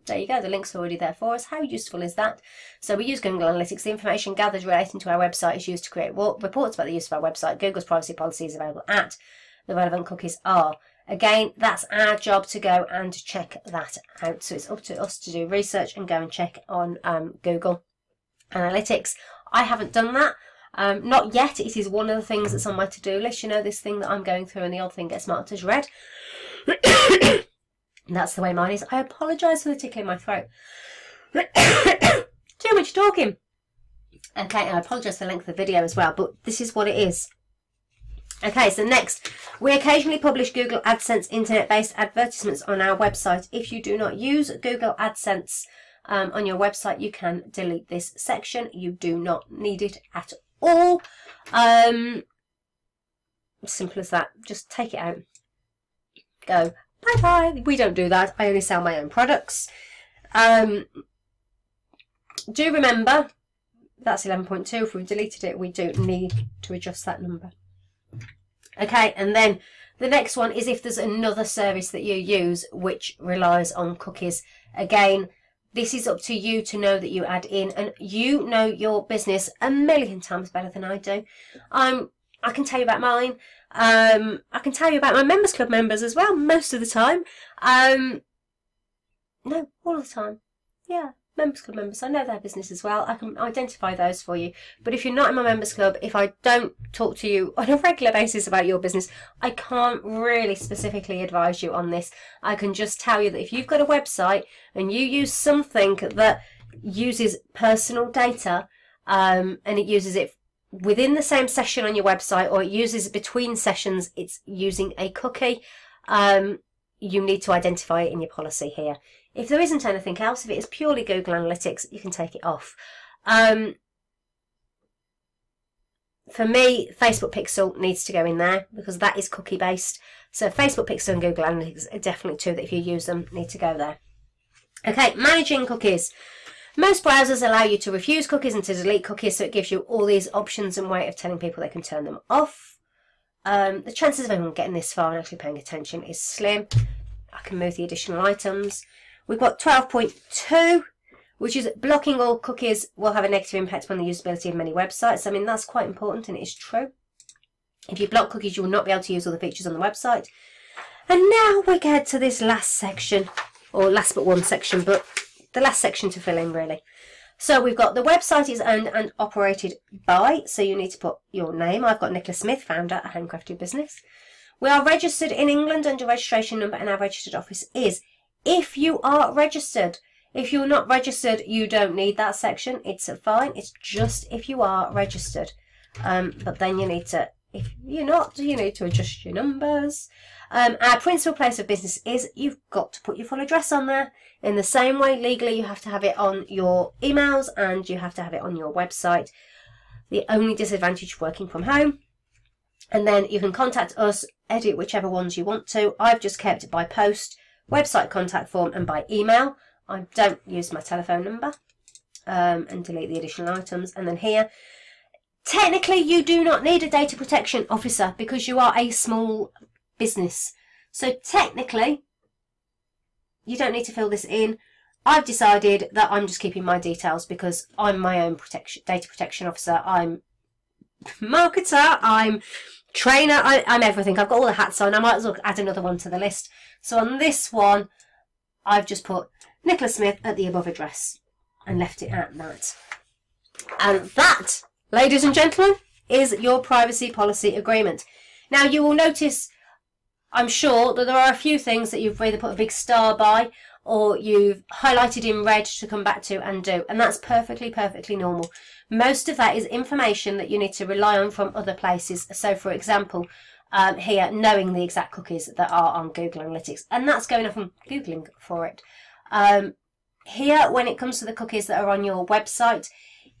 There you go, the link's already there for us. How useful is that? So we use Google Analytics. The information gathered relating to our website is used to create reports about the use of our website. Google's privacy policy is available at the relevant cookies are. Again, that's our job to go and check that out. So it's up to us to do research and go and check on Google Analytics. I haven't done that. Not yet. It is one of the things that's on my to-do list. You know, this thing that I'm going through and the odd thing gets marked as red. And that's the way mine is. I apologise for the tickle in my throat. Too much talking. Okay, and I apologise for the length of the video as well, but this is what it is. Okay, so next, we occasionally publish Google AdSense internet-based advertisements on our website. If you do not use Google AdSense on your website, you can delete this section. You do not need it at all. Simple as that. Just take it out. Go, bye-bye. We don't do that. I only sell my own products. Do remember, that's 11.2. If we've deleted it, we do need to adjust that number. Okay, and then the next one is if there's another service that you use which relies on cookies. Again, this is up to you to know that you add in, and you know your business a million times better than I do. I can tell you about mine. I can tell you about my Members Club members as well, most of the time. No, all of the time. Yeah. Members Club members, I know their business as well. I can identify those for you. But if you're not in my Members Club, if I don't talk to you on a regular basis about your business, I can't really specifically advise you on this. I can just tell you that if you've got a website and you use something that uses personal data, and it uses it within the same session on your website, or it uses it between sessions, it's using a cookie, you need to identify it in your policy here. If there isn't anything else, if it is purely Google Analytics, you can take it off. For me, Facebook Pixel needs to go in there because that is cookie based. So Facebook Pixel and Google Analytics are definitely two that if you use them, need to go there. Okay, managing cookies. Most browsers allow you to refuse cookies and to delete cookies, so it gives you all these options and way of telling people they can turn them off. The chances of anyone getting this far and actually paying attention is slim. I can move the additional items. We've got 12.2, which is blocking all cookies will have a negative impact on the usability of many websites. I mean, that's quite important and it is true. If you block cookies, you will not be able to use all the features on the website. And now we get to this last section, or last but one section, but the last section to fill in really. So we've got the website is owned and operated by, so you need to put your name. I've got Nicola Smith, founder at Handcrafted Business. We are registered in England under registration number and our registered office is. If you are registered. If you're not registered, you don't need that section. It's fine. It's just if you are registered. But then you need to, if you're not, you need to adjust your numbers. Our principal place of business is, you've got to put your full address on there. In the same way, legally, you have to have it on your emails and you have to have it on your website. The only disadvantage working from home. And then you can contact us, edit whichever ones you want to. I've just kept it by post, website contact form and by email. I don't use my telephone number, and delete the additional items. And then here, technically you do not need a data protection officer because you are a small business. So technically you don't need to fill this in. I've decided that I'm just keeping my details because I'm my own data protection officer. I'm marketer, I'm trainer, I'm everything. I've got all the hats on. I might as well add another one to the list. So on this one, I've just put Nicola Smith at the above address and left it at that. And that, ladies and gentlemen, is your privacy policy agreement. Now you will notice, I'm sure, that there are a few things that you've either put a big star by or you've highlighted in red to come back to and do. And that's perfectly normal. Most of that is information that you need to rely on from other places. So for example, here, knowing the exact cookies that are on Google Analytics. And that's going off and Googling for it. Here, when it comes to the cookies that are on your website,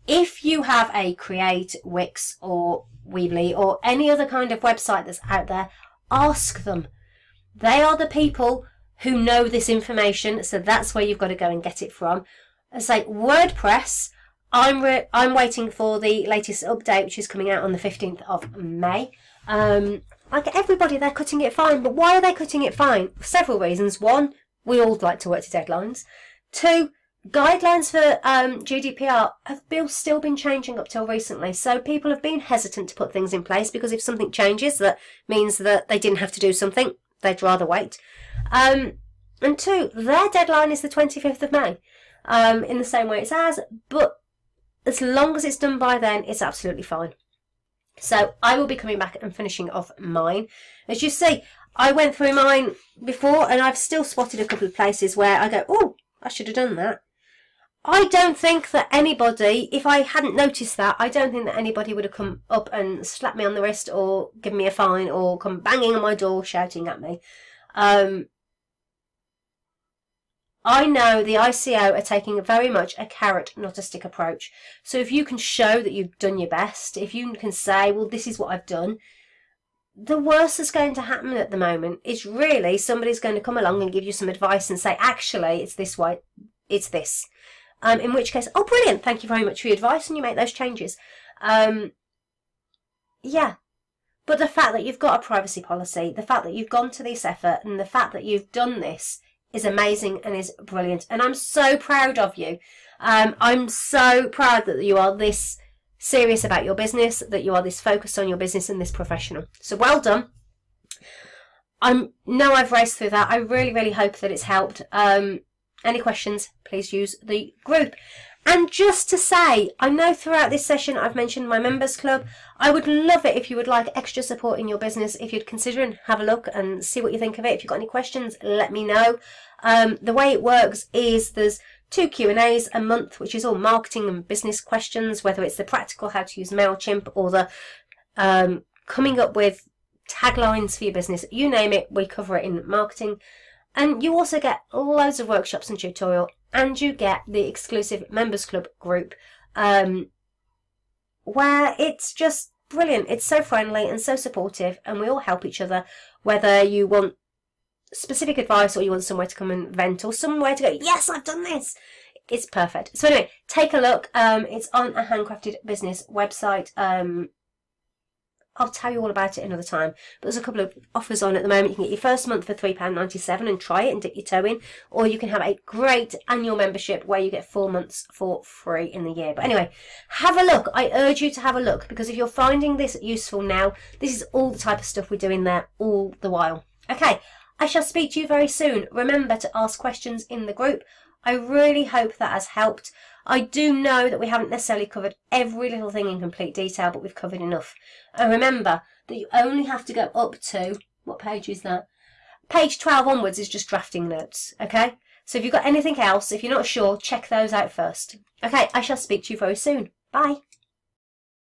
if you have a Create, Wix or Weebly or any other kind of website that's out there, ask them. They are the people who know this information, so that's where you've got to go and get it from. It's like WordPress, I'm waiting for the latest update, which is coming out on the 15th of May. Like everybody, they're cutting it fine, but why are they cutting it fine? For several reasons. One, we all like to work to deadlines. Two, guidelines for GDPR have still been changing up till recently, so people have been hesitant to put things in place because if something changes, that means that they didn't have to do something, they'd rather wait. And two, their deadline is the 25th of May, in the same way it's ours, but as long as it's done by then, it's absolutely fine. So I will be coming back and finishing off mine. As you see, I went through mine before and I've still spotted a couple of places where I go, oh, I should have done that. I don't think that anybody, if I hadn't noticed that, I don't think that anybody would have come up and slapped me on the wrist or given me a fine or come banging on my door shouting at me. I know the ICO are taking very much a carrot, not a stick approach. So if you can show that you've done your best, if you can say, well, this is what I've done, the worst that's going to happen at the moment is really somebody's going to come along and give you some advice and say, actually, it's this way, it's this. In which case, oh, brilliant, thank you very much for your advice, and you make those changes. Yeah. But the fact that you've got a privacy policy, the fact that you've gone to this effort, and the fact that you've done this is amazing and is brilliant. And I'm so proud of you. I'm so proud that you are this serious about your business, that you are this focused on your business and this professional. So well done. I know I've raced through that. I really, really hope that it's helped. Any questions, please use the group. And just to say, I know throughout this session I've mentioned my members club. I would love it if you would like extra support in your business, if you'd consider and have a look and see what you think of it. If you've got any questions, let me know. The way it works is there's 2 Q&As a month, which is all marketing and business questions, whether it's the practical how to use MailChimp or the coming up with taglines for your business. You name it, we cover it in marketing. And you also get loads of workshops and tutorial, and you get the exclusive members club group, where it's just brilliant. It's so friendly and so supportive, and we all help each other, whether you want specific advice or you want somewhere to come and vent or somewhere to go, yes, I've done this. It's perfect. So anyway, take a look. It's on a Handcrafted Business website. I'll tell you all about it another time. But there's a couple of offers on at the moment. You can get your first month for £3.97 and try it and dip your toe in. Or you can have a great annual membership where you get 4 months for free in the year. But anyway, have a look. I urge you to have a look, because if you're finding this useful now, this is all the type of stuff we're doing there all the while. Okay, I shall speak to you very soon. Remember to ask questions in the group. I really hope that has helped. I do know that we haven't necessarily covered every little thing in complete detail, but we've covered enough. And remember that you only have to go up to, what page is that? Page 12 onwards is just drafting notes, okay? So if you've got anything else, if you're not sure, check those out first. Okay, I shall speak to you very soon. Bye.